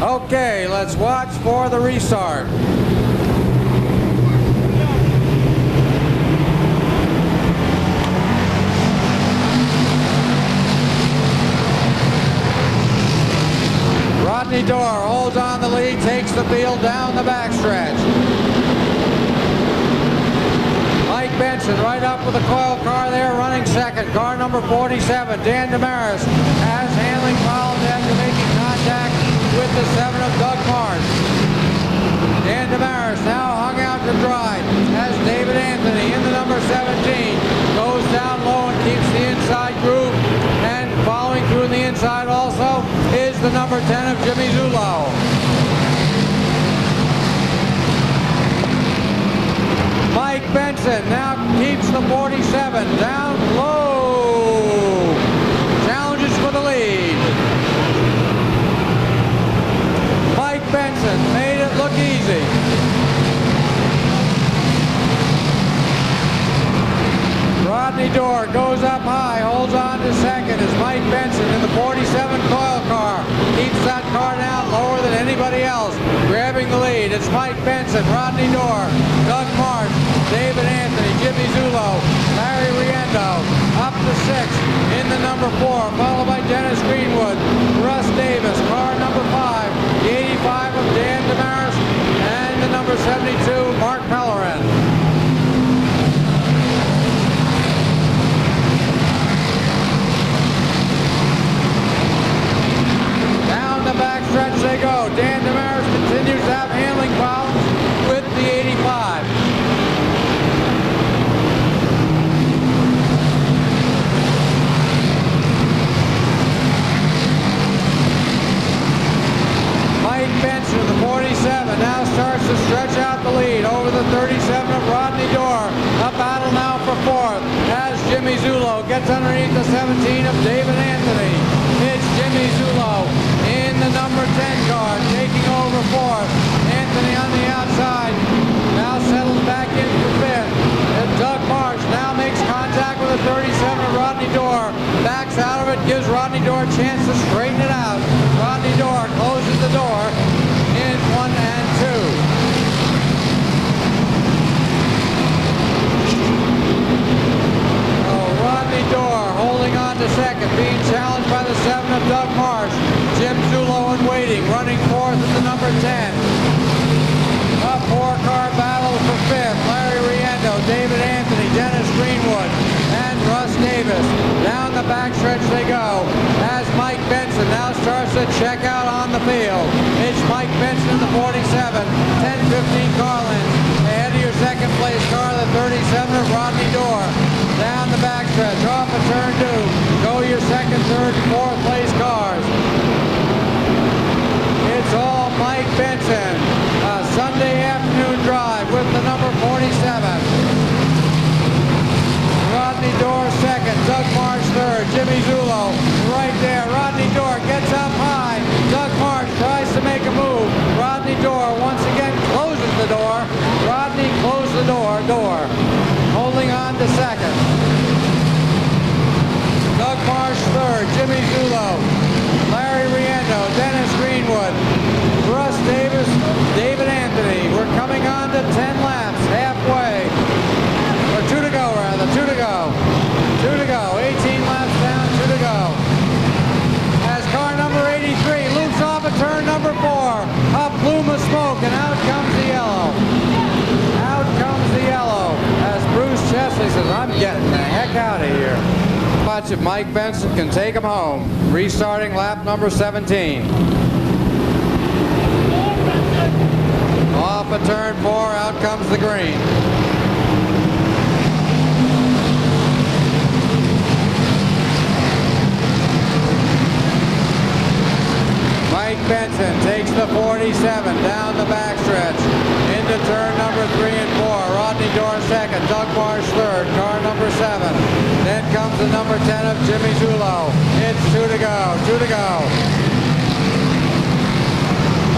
Okay, let's watch for the restart. Rodney Dorr holds on the lead, takes the field down the backstretch. Mike Benson right up with the coil car there, running second. Car number 47, Dan Damaris, has handling problems after making contact with the 7 of Doug Marsh. Dan Damaris now hung out to dry as David Anthony in the number 17. Goes down low and keeps the inside groove. And following through in the inside also is the number 10 of Jimmy Zulo. Mike Benson now keeps the 47 down low. Challenges for the lead. Mike Benson made it look easy. Rodney Dorr goes up high, holds on to second as Mike Benson in the 47 coil car keeps that car down lower than anybody else. Grabbing the lead, it's Mike Benson, Rodney Dorr, Doug Marsh, David Anthony, Jimmy Zulo, Larry Riendo, up to 6 in the number 4, followed by Dennis Greenwood, Russ Davis, car number 5, the 85 of Dan Damaris, and the number 72, Mark Pellerin. Down the backstretch they go. Dan Damaris continues to have handling problems with the 85. Mike Benson, the 47, now starts to stretch out the lead over the 37 of Rodney Dorr. A battle now for 4th as Jimmy Zulo gets underneath the 17 of David Anthony. It's Jimmy Zulo in the number 10 car, taking over 4th. Anthony on the outside, now settles back in for 5th. And Doug Marsh now makes contact with the 37 of Rodney Dorr. Backs out of it, gives Rodney Dorr a chance to straighten it out. Rodney Dorr closes the door in 1 and 2. Rodney Dorr holding on to second, being challenged by the 7 of Doug Marsh. Jim Zulo in waiting, running 4th at the number 10. A 4-car battle for 5th. Larry Riendo, David Anthony, Dennis Greenwood, and Russ Davis. Down the backstretch they go as Mike Benson now starts to check out on the field. It's Mike Benson in the 47, 10-15 car length. Ahead of your second place car, the 37 of Rodney Dorr. Down the backstretch, off of turn 2. Go your second, third, and 4th place cars. It's all Mike Benson. A Sunday afternoon drive with the number 47. Rodney Dorr second, Doug Marsh third, Jimmy Zulo right there. Rodney Dorr gets up high. Doug Marsh tries to make a move. Rodney Dorr once again closes the door. Rodney closed the door. Holding on to second. Doug Marsh third, Jimmy Zulo, Larry Riendo, Dennis Greenwood, Russ Davis, David Anthony. We're coming on to 10 laps, halfway. Or 2 to go rather, 2 to go. 2 to go, 18 laps down, 2 to go. As car number 83 loops off of turn number 4, a plume of smoke, and out comes the yellow. Out comes the yellow as Bruce Chesley says, I'm getting the heck out of here. Watch if Mike Benson can take him home. Restarting lap number 17. Off of turn 4, out comes the green. Mike Benson takes the 47 down the backstretch into turn number 3 and 4. Rodney Dorr second, Doug Marsh third, car number 7. Then comes the number 10 of Jimmy Zulo. It's 2 to go, 2 to go.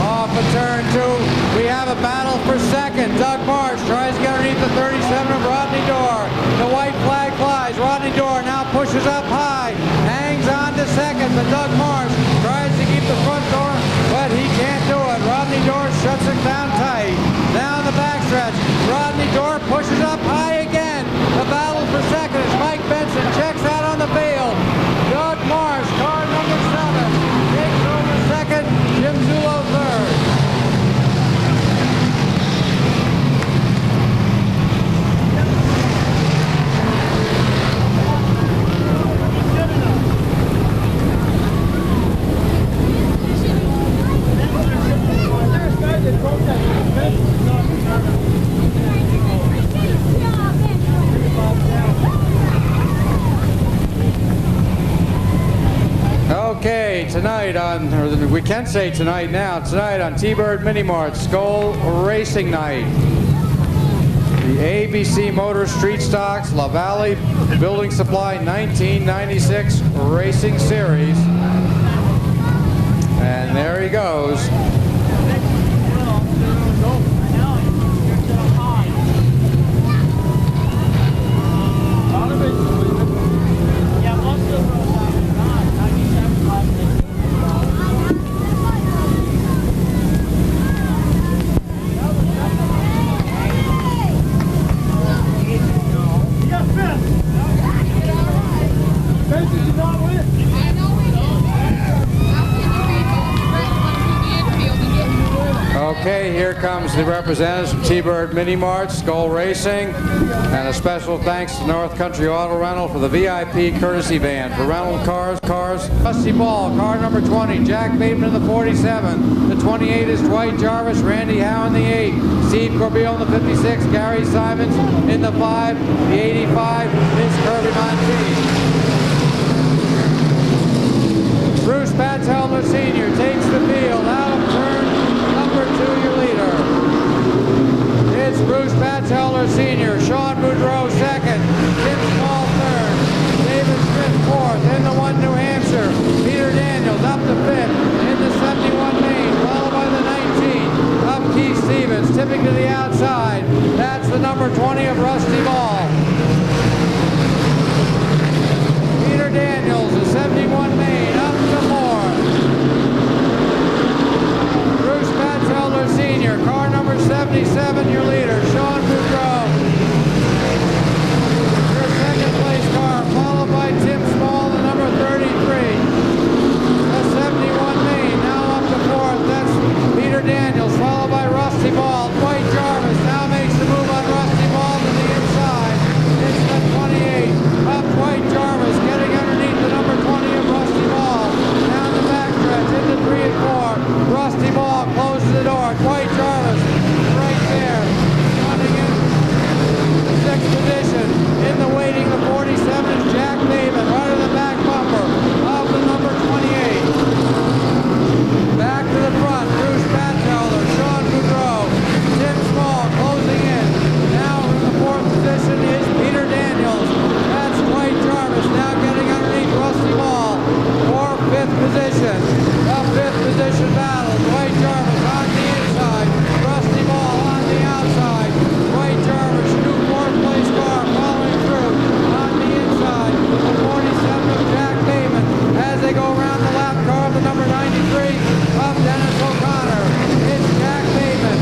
Off of turn 2, we have a battle for second. Doug Marsh tries to get underneath the 37 of Rodney Dorr. The white flag flies. Rodney Dorr now pushes up high, hangs on to second, but Doug Marsh tries to keep the front door, but he can't do it. Rodney Dorr shuts it down tight. Down the backstretch, Rodney Dorr pushes up high again. The battle for second as Mike Benson checks out on the field. Doug Marsh, car number 7, takes over second. Jim Zulo third. tonight on, or we can say tonight now, tonight on T-Bird Mini Mart, Skull Racing Night. The ABC Motor Street Stocks La Valley Building Supply 1996 Racing Series. And there he goes. Okay, here comes the representatives from T-Bird Mini Mart, Skull Racing, and a special thanks to North Country Auto Rental for the VIP courtesy van for rental cars. Rusty Ball, car number 20, Jack Bateman in the 47. The 28 is Dwight Jarvis, Randy Howe in the 8, Steve Corbeil in the 56, Gary Simons in the 5, the 85 is Kirby Monteith. Bruce Batchelder Sr. takes the field out of turn number 2, your leader. It's Bruce Batchelder Sr., Sean Bodreau second, Tim Small third, David Smith fourth, in the 1 New Hampshire, Peter Daniels up to fifth, in the 71 Maine, followed by the 19 of Keith Stevens, tipping to the outside. That's the number 20 of Rusty Ball. Peter Daniels, the 71 Maine, up to fourth. Bruce Batchelder Sr., car number 77, your leader, Sean Bodreau. Your second place car, followed by Tim Small, the number 33. The 71 Maine, now up to fourth. That's Peter Daniels, followed by Rusty Ball. Dwight Jarvis now makes the move on Rusty Ball to the inside. It's the 28 of Dwight Jarvis, getting underneath the number 20 of Rusty Ball. Down the backstretch into 3 and 4. Rusty Ball closes the door. Dwight Jarvis right there, running in 6th position. In the waiting, the 47 is Jack Bateman, right in the back bumper of the number 28. Back to the front, Bruce Batchelder, Sean Bodreau, Tim Small closing in. Now in the 4th position is Peter Daniels. That's Dwight Jarvis now getting underneath Rusty Ball for 5th position. A 5th position battle. Dwight Jarvis on the inside, Rusty Ball on the outside. Dwight Jarvis, new 4th place car following through on the inside. The 47 of Jack Bateman as they go around the lap car of the number 93 of Dennis O'Connor. It's Jack Bateman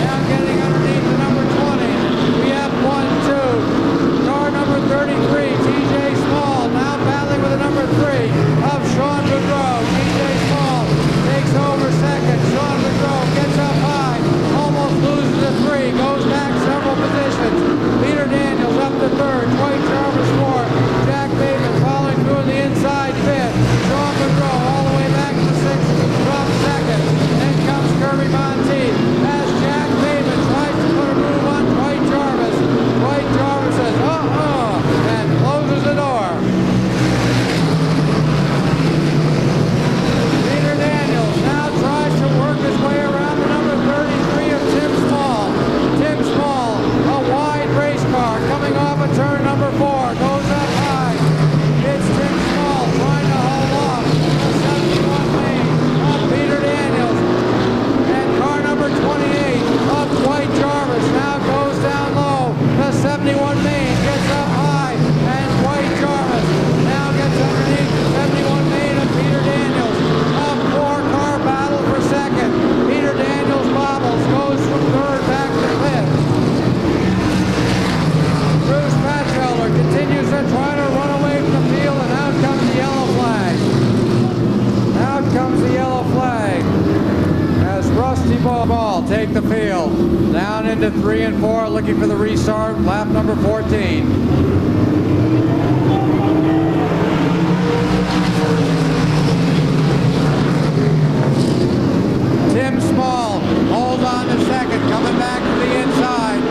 now getting underneath the number 20. We have 1, 2. Car number 33, TJ Small, now battling with the number 3 of Sean Bodreau. TJ Small takes over second. Sean Bodreau gets up high, almost loses the 3, goes back several positions. Peter Daniels up to 3rd, Dwight Jarvis 4th, Jack Bateman following through the inside 5th. Sean Bodreau all the way back to 6th, from 2nd. Then comes Kirby Monteith as Jack Bateman tries to put a move on Dwight Jarvis. Dwight Jarvis says, and closes the door. Peter Daniels now tries to work his way around the number 33 of Tim Small. Tim Small, a wide race car coming off of turn number 4, goes up high. It's Tim Small trying to hold off the 71 Maine of Peter Daniels. And car number 28 of Dwight Jarvis now goes down low. The 71 Maine gets up high, and Dwight Jarvis now gets underneath the 71 Maine of Peter Daniels. A 4-car battle for second. Peter Daniels bobbles, goes from 3rd back to 5th. Bruce Batchelder continues to try to run away from the field, and out comes the yellow flag. Out comes the yellow flag as Rusty Ball take the field. Down into 3 and 4, looking for the restart, lap number 14. Tim Small holds on to second, coming back to the inside.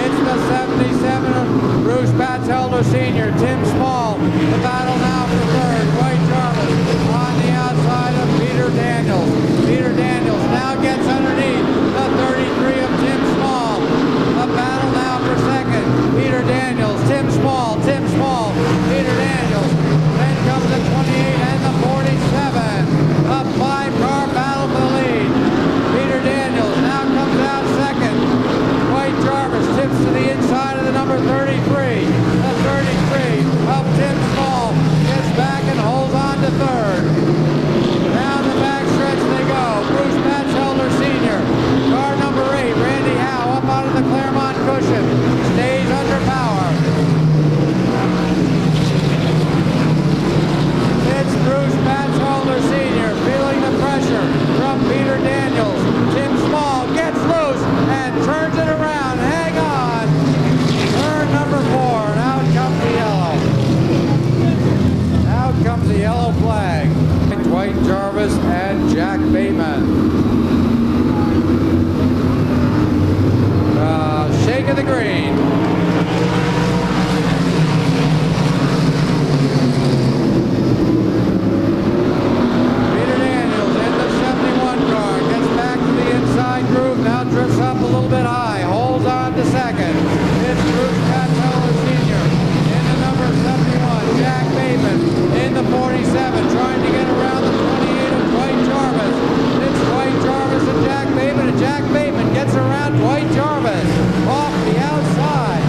It's the 77 of Bruce Batchelder Sr., Tim Small. The battle now for 3rd, Dwight Jarvis on the outside of flag. Dwight Jarvis and Jack Bateman. Shake of the green. Peter Daniels in the 71 car. Gets back to the inside groove. Now drifts up a little bit high. Holds on to second. It's Bruce Batteller Sr. in the number 71. Jack Bateman in the 47. Trying to get around the 28 of Dwight Jarvis. It's Dwight Jarvis and Jack Bateman. And Jack Bateman gets around Dwight Jarvis off the outside.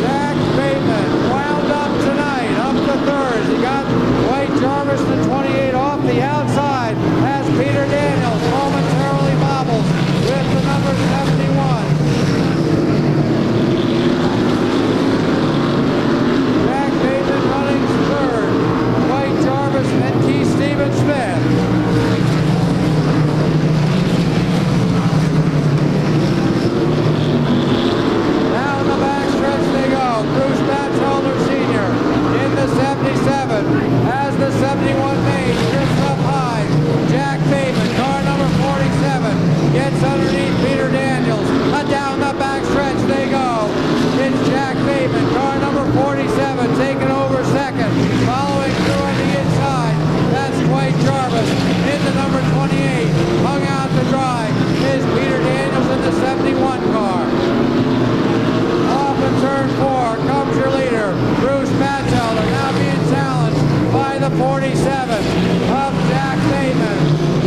Jack Bateman wound up tonight, up to third. He got Dwight Jarvis, the 28, off the outside as Peter Daniels momentarily bobbles with the number 71. Jack Bateman running third. Dwight Jarvis and Keith Stephen Smith. Bruce Batteller Sr. in the 77 as the 71 main drifts up high. Jack Bateman, car number 47, gets underneath Peter Daniels. Down the backstretch they go. It's Jack Bateman, car number 47, taking over second. Following through on the inside, that's Dwight Jarvis in the number 28. Hung out to dry is Peter Daniels in the 71 car. Off in turn 4 comes your leader, Bruce Batteller, now being challenged by the 47 of Jack Bateman.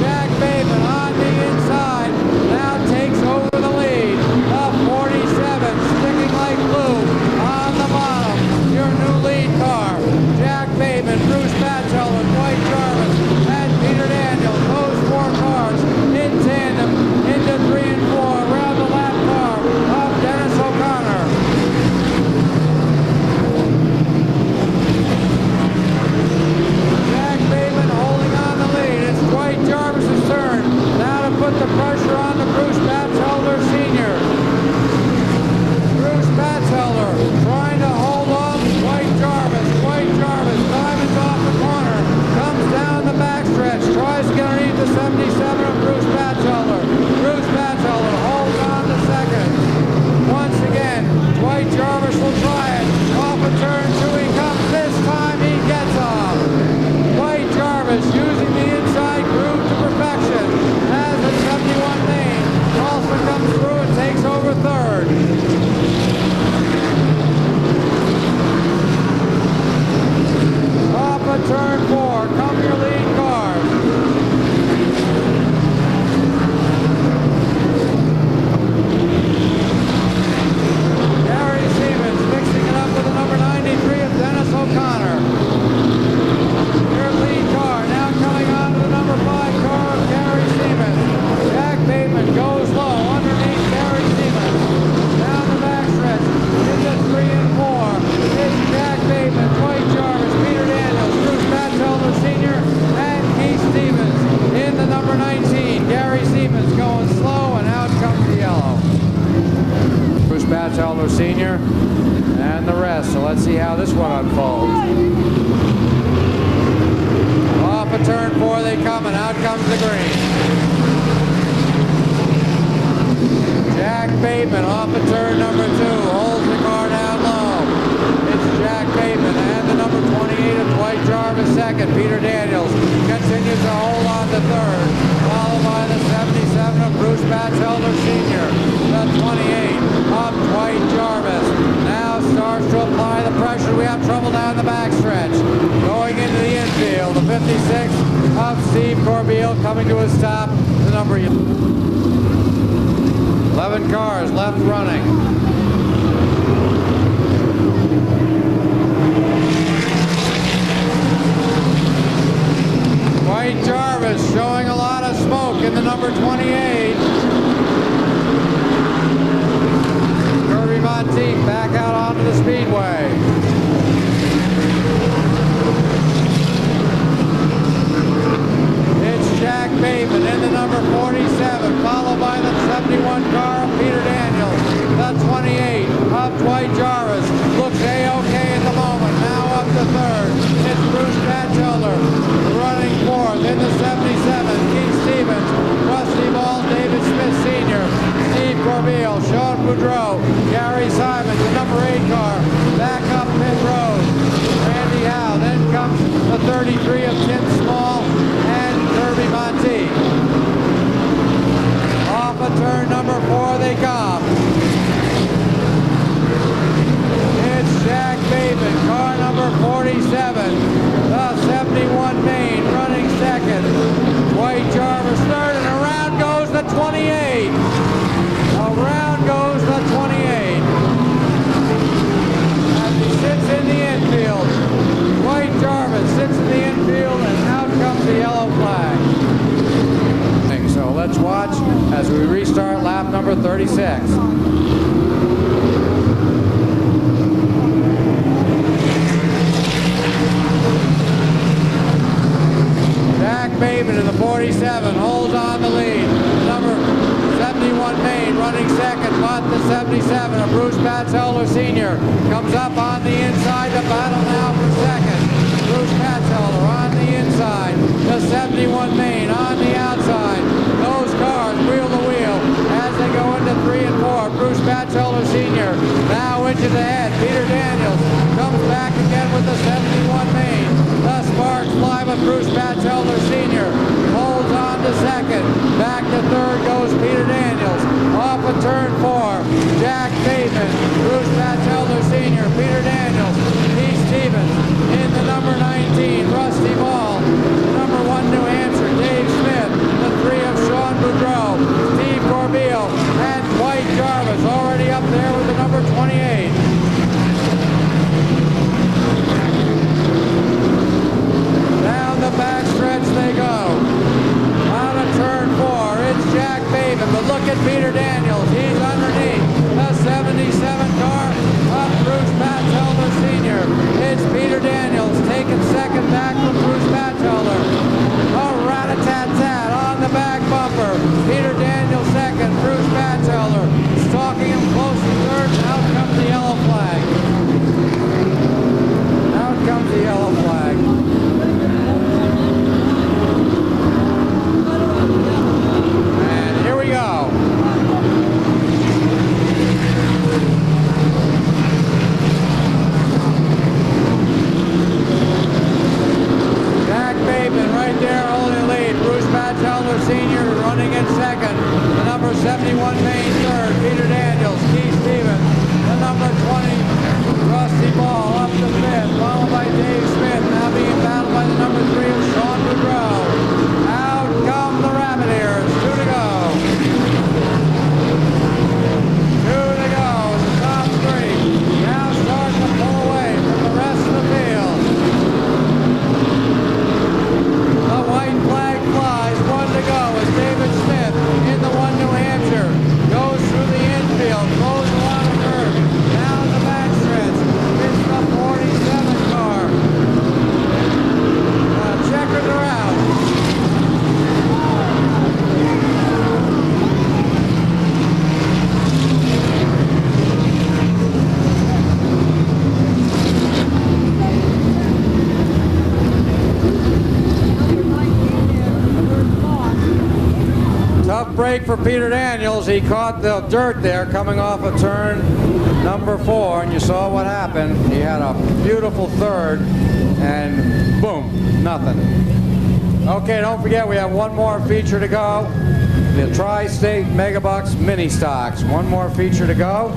Jack Bateman on the inside now takes over the lead. The 47 sticking like glue on the bottom. Your new lead car, Jack Bateman, Bruce Batteller, Dwight Jarvis, and Peter Daniels. Those 4 cars in tandem into 3 and 4 around the lap car of Dennis O'Connor. Jack Bateman holding on the lead. It's Dwight Jarvis' turn. Now to put the pressure on to Bruce Batteller Sr. Bruce Batteller trying to hold off Dwight Jarvis. Dwight Jarvis dives off the corner. Comes down the backstretch. Tries to get underneath the 77 of Bruce Batteller. Bruce Batteller holds on to second. Once again, Dwight Jarvis will try it. Off of turn 2 he comes. This time he gets off. Dwight Jarvis using the inside groove to perfection as the 71 main also comes through and takes over third. Off of turn 4 come your lead cars. Gary Siemens mixing it up with the number 93 of Dennis O'Connor. Your lead car now coming on to the number 5 car of Gary Siemens. Jack Bateman goes low underneath Gary Siemens. Down the backstretch into 3 and 4. It's Jack Bateman, Dwight Jarvis, Peter Daniels, Bruce Batteller Sr., and Keith Stevens in the number 19. Gary Siemens going slow, and out comes the yellow. Bruce Batteller Sr. and the rest. So let's see how this one unfolds. Off of turn 4 they come, and out comes the green. Jack Bateman off of turn number 2 holds the car down low. It's Jack Bateman and the number 28 of Dwight Jarvis second. Peter Daniels continues to hold on to third, followed by the 77 of Bruce Batteller Sr. The 28 of Dwight Jarvis now starts to apply the pressure. We have trouble down the backstretch. Going into the infield, the 56 of Steve Corbeil coming to a stop. The number 11 cars left running. Dwight Jarvis showing a lot of smoke in the number 28. Kirby Monteith back out onto the speedway. It's Jack Bateman in the number 47, followed by the 71 car of Peter Daniels. The 28 of Dwight Jarvis looks A-OK at the moment. third. It's Bruce Batchelder running fourth. In the 77, Keith Stevens, Rusty Ball, David Smith Sr., Steve Corbeil, Sean Bodreau, Gary Simon, the number 8 car, back up pit road. Randy Howe. Then comes the 33 of Tim Small and Kirby Monteith. Off of turn number 4 they come. It's Jack Bateman, car number 47. The 71 Maine running second. White Jarvis third, and around goes the 28. Around goes the 28. As he sits in the infield. White Jarvis sits in the infield, and out comes the yellow flag. So let's watch as we restart lap number 36. Jack Bateman in the 47 holds on the lead. Number 71 Maine running second, but the 77 of Bruce Batchelder Sr. comes up on the inside to battle now for second. Bruce Batchelder on the inside. The 71 Maine on the outside. Those cars wheel to wheel as they go into 3 and 4. Bruce Batchelder Sr. now into the head. Peter Daniels comes back again with the 71 Maine. The sparks fly, but Bruce Batchelder Sr. holds on to second. Back to third goes Peter Daniels. Off of turn 4, Jack Bateman, Bruce Batchelder Sr., Peter Daniels, Keith Stevens in the number 19, Rusty Ball, number 1 New Hampshire, Dave Smith, the 3 of Sean Bodreau, Steve Corbeil, and White Jarvis already up there with the number 28. Down the backstretch they go. Out of turn 4, it's Jack Bateman, but look at Peter Daniels. He's underneath the 77 car of Bruce Batchelder Sr. It's Peter Daniels taking second back from Bruce Batchelder. A rat-a-tat-tat on the back bumper. Peter Daniels second, Bruce Batchelder stalking him close to third. Out comes the yellow flag. Out comes the yellow flag. Senior running in second. The number 71 Maine third. Peter Daniels, Keith Stevens. The number 20 Rusty Ball up to fifth, followed by Dave Smith. Now being battled by the number 3 of Sean Bodreau. Out come the Rabbit Ears. 2 to go. 2 to go in the top 3. Now starting to pull away from the rest of the field. The white flag flies. 1 to go as David Smith in the 1 New Hampshire goes through the infield, goes along the curve, down the backstretch. It's the 47 car. Checkers are out. Tough break for Peter Daniels. He caught the dirt there coming off of turn number 4, and you saw what happened. He had a beautiful third, and boom, nothing. Okay, don't forget we have one more feature to go. The Tri-State Megabucks Mini Stocks. One more feature to go.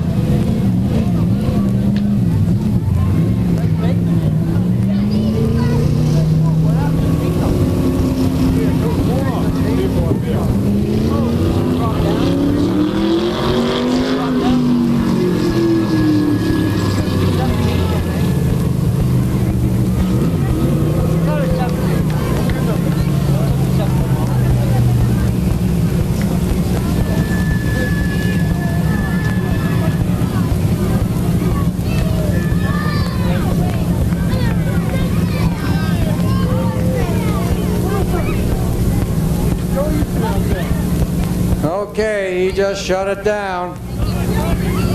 Okay, he just shut it down.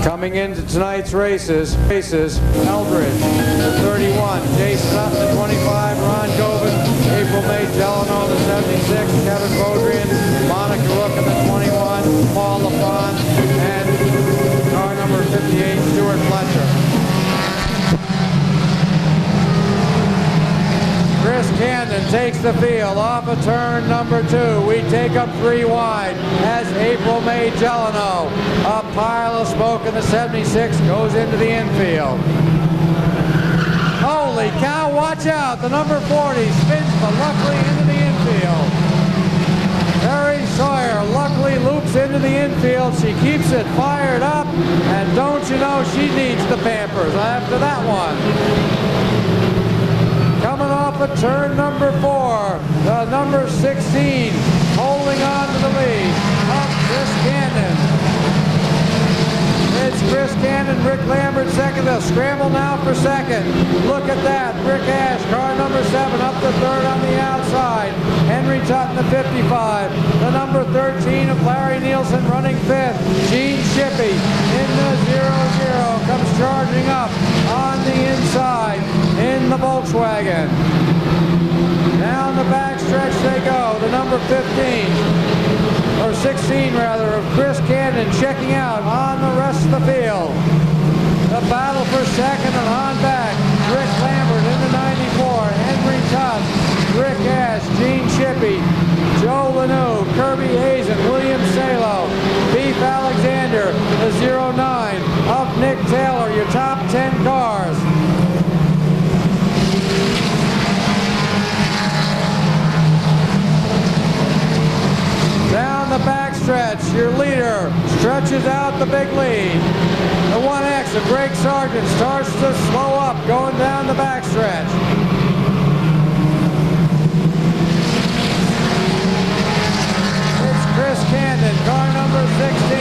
Coming into tonight's races, Eldridge, 31, Jason Cannon takes the field off of turn number 2. We take up 3 wide as April May Gelano, a pile of smoke in the 76, goes into the infield. Holy cow, watch out. The number 40 spins, but luckily into the infield. Mary Sawyer luckily loops into the infield. She keeps it fired up, and don't you know she needs the Pampers after that one. Coming off of turn number 4, the number 16 holding on to the lead of Chris Cannon. It's Chris Cannon, Rick Lambert second. They'll scramble now for second. Look at that. Rick Ash, car number 7, up to third on the outside. Henry Tutton, the 55. The number 13 of Larry Nielsen running 5th. Gene Shippey in the 0-0 comes charging up on the inside in the Volkswagen. Down the backstretch they go. The number 15. Or 16 rather, of Chris Cannon checking out on the rest of the field. The battle for second and on back. Rick Lambert in the 94, Henry Tutt, Rick Ash, Gene Shippey, Joe Lanou, Kirby Hazen, William Salo, Beef Alexander, the 09 of Nick Taylor, your top 10 cars. Down the backstretch, your leader stretches out the big lead. The 1X of Greg Sargent starts to slow up going down the backstretch. It's Chris Cannon, car number 16.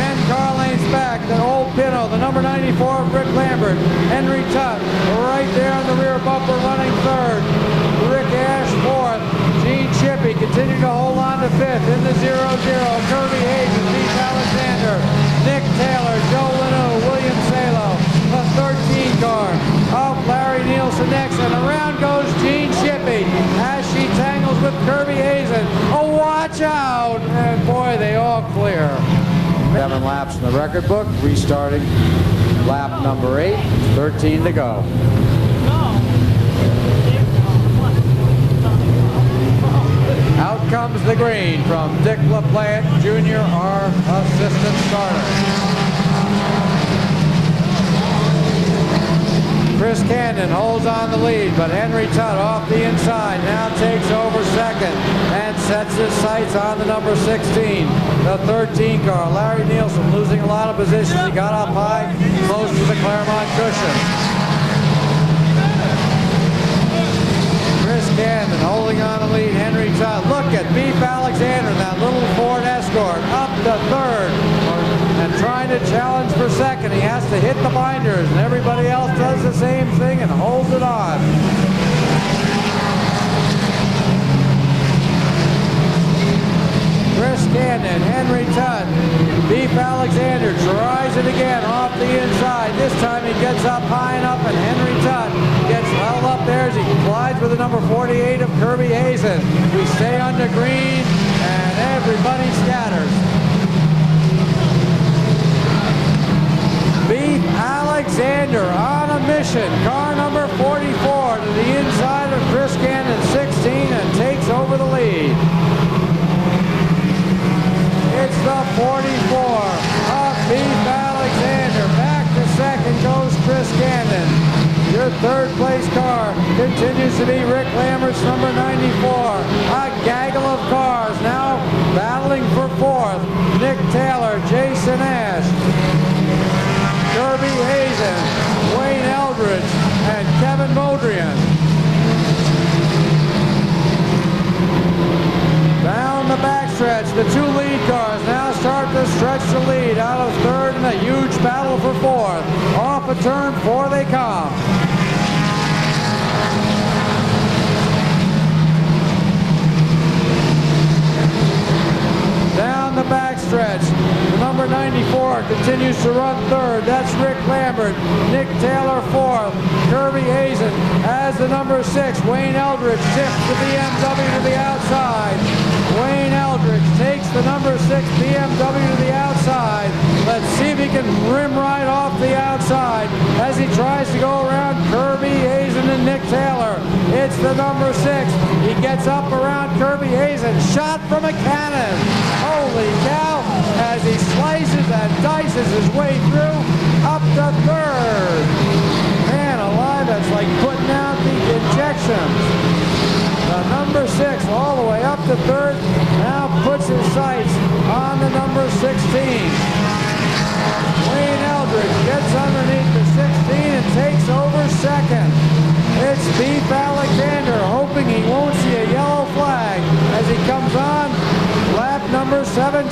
10 car lanes back, the old Pinto, the number 94 of Rick Lambert. Henry Tutt right there on the rear bumper running third. Rick Ash fourth. Gene Shippey continuing to hold on to 5th in the 0-0. Kirby Hazen, Beef Alexander, Nick Taylor, Joe Lanou, William Salo, the 13 car of Larry Nielsen next, and around goes Gene Shippey as she tangles with Kirby Hazen. Oh, watch out! And boy, they all clear. 7 laps in the record book, restarting lap number 8, 13 to go. Out comes the green from Dick LaPlante Jr., our assistant starter. Chris Cannon holds on the lead, but Henry Tutt off the inside now takes over second and sets his sights on the number 16, the 13 car. Larry Nielsen losing a lot of positions. He got up high, close to the Claremont cushion. Chris Cannon holding on the lead, Henry Tutt. Look at Beef Alexander, that little Ford Escort, up to third and trying to challenge for second. He has to hit the binders, and everybody else does the same thing and holds it on. Chris Cannon, Henry Tutt, Beef Alexander tries it again off the inside. This time he gets up high enough, and Henry Tutt gets held up there as he collides with the number 48 of Kirby Hazen. We stay under green, and everybody scatters. Beef Alexander on a mission. Car number 44 to the inside of Chris Cannon, 16, and takes over the lead. It's the 44 of Beef Alexander. Back to second goes Chris Cannon. Your third place car continues to be Rick Lambert's number 94. A gaggle of cars now battling for fourth. Nick Taylor, Jason Ash, Kirby Hazen, Wayne Eldridge, and Kevin Bodrian. Down the backstretch, the 2 lead cars now start to stretch the lead out of third in a huge battle for fourth. Off of turn 4 they come. Down the backstretch, the number 94 continues to run third. That's Rick Lambert. Nick Taylor fourth. Kirby Hazen has the number 6. Wayne Eldridge tips the BMW to the outside. Wayne Eldridge takes the number 6 BMW to the outside. Let's see if he can rim right off the outside as he tries to go around Kirby Hazen and Nick Taylor. It's the number 6. He gets up around Kirby Hazen. Shot from a cannon. Holy cow, as he slices and dices his way through up to third. Man alive, that's like putting out the injections. The number 6 all the way up to third, now puts his sights on the number 16. Wayne Eldridge gets underneath the 16 and takes over second. It's Beef Alexander hoping he won't see a yellow flag as he comes on lap number 17.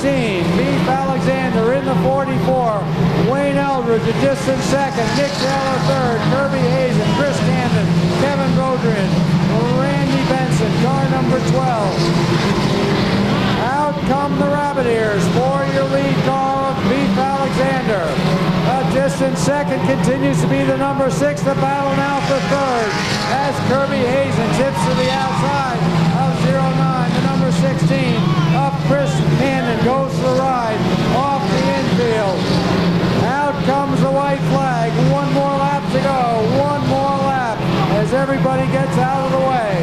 Beef Alexander in the 44. Wayne Eldridge a distant second. Nick Taylor third. Kirby Hazen, Chris Camden, Kevin Bodreau, Randy Benson, car number 12. Out come the Rabbit Ears for your lead car of Beef Alexander. A distant second continues to be the number 6. The battle now for third as Kirby Hazen tips to the outside of 09. The number 16 of Chris Camden goes for the ride off the infield. Out comes the white flag. One more lap to go. One more lap as everybody gets out of the way.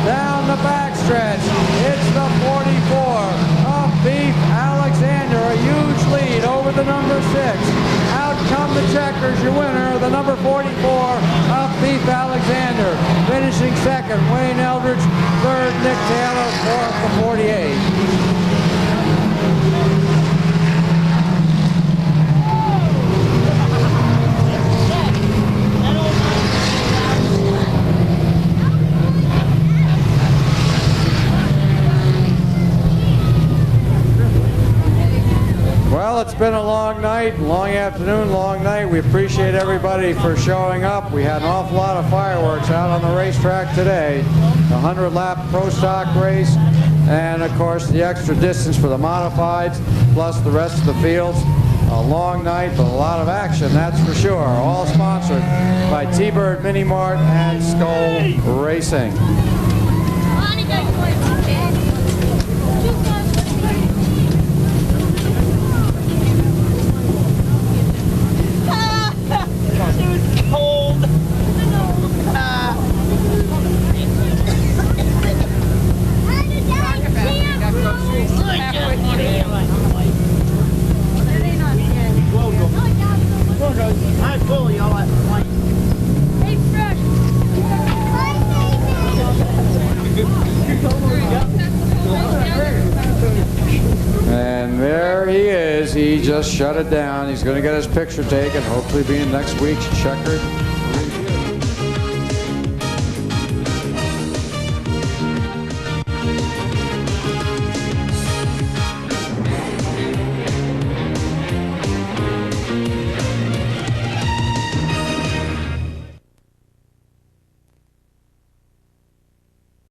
Down the backstretch, it's the 44 of Beef Alexander. A huge lead over the number 6. Out come the checkers, your winner, the number 44 of Beef Alexander. Finishing second, Wayne Eldridge. Third, Nick Taylor. Fourth, the 48. Well, it's been a long night, long afternoon, long night. We appreciate everybody for showing up. We had an awful lot of fireworks out on the racetrack today. The 100-lap Pro Stock race, and of course the extra distance for the modifieds, plus the rest of the fields. A long night, but a lot of action, that's for sure. All sponsored by T-Bird Mini Mart and Skull Racing. And there he is. He just shut it down. He's going to get his picture taken, hopefully be in next week's checkered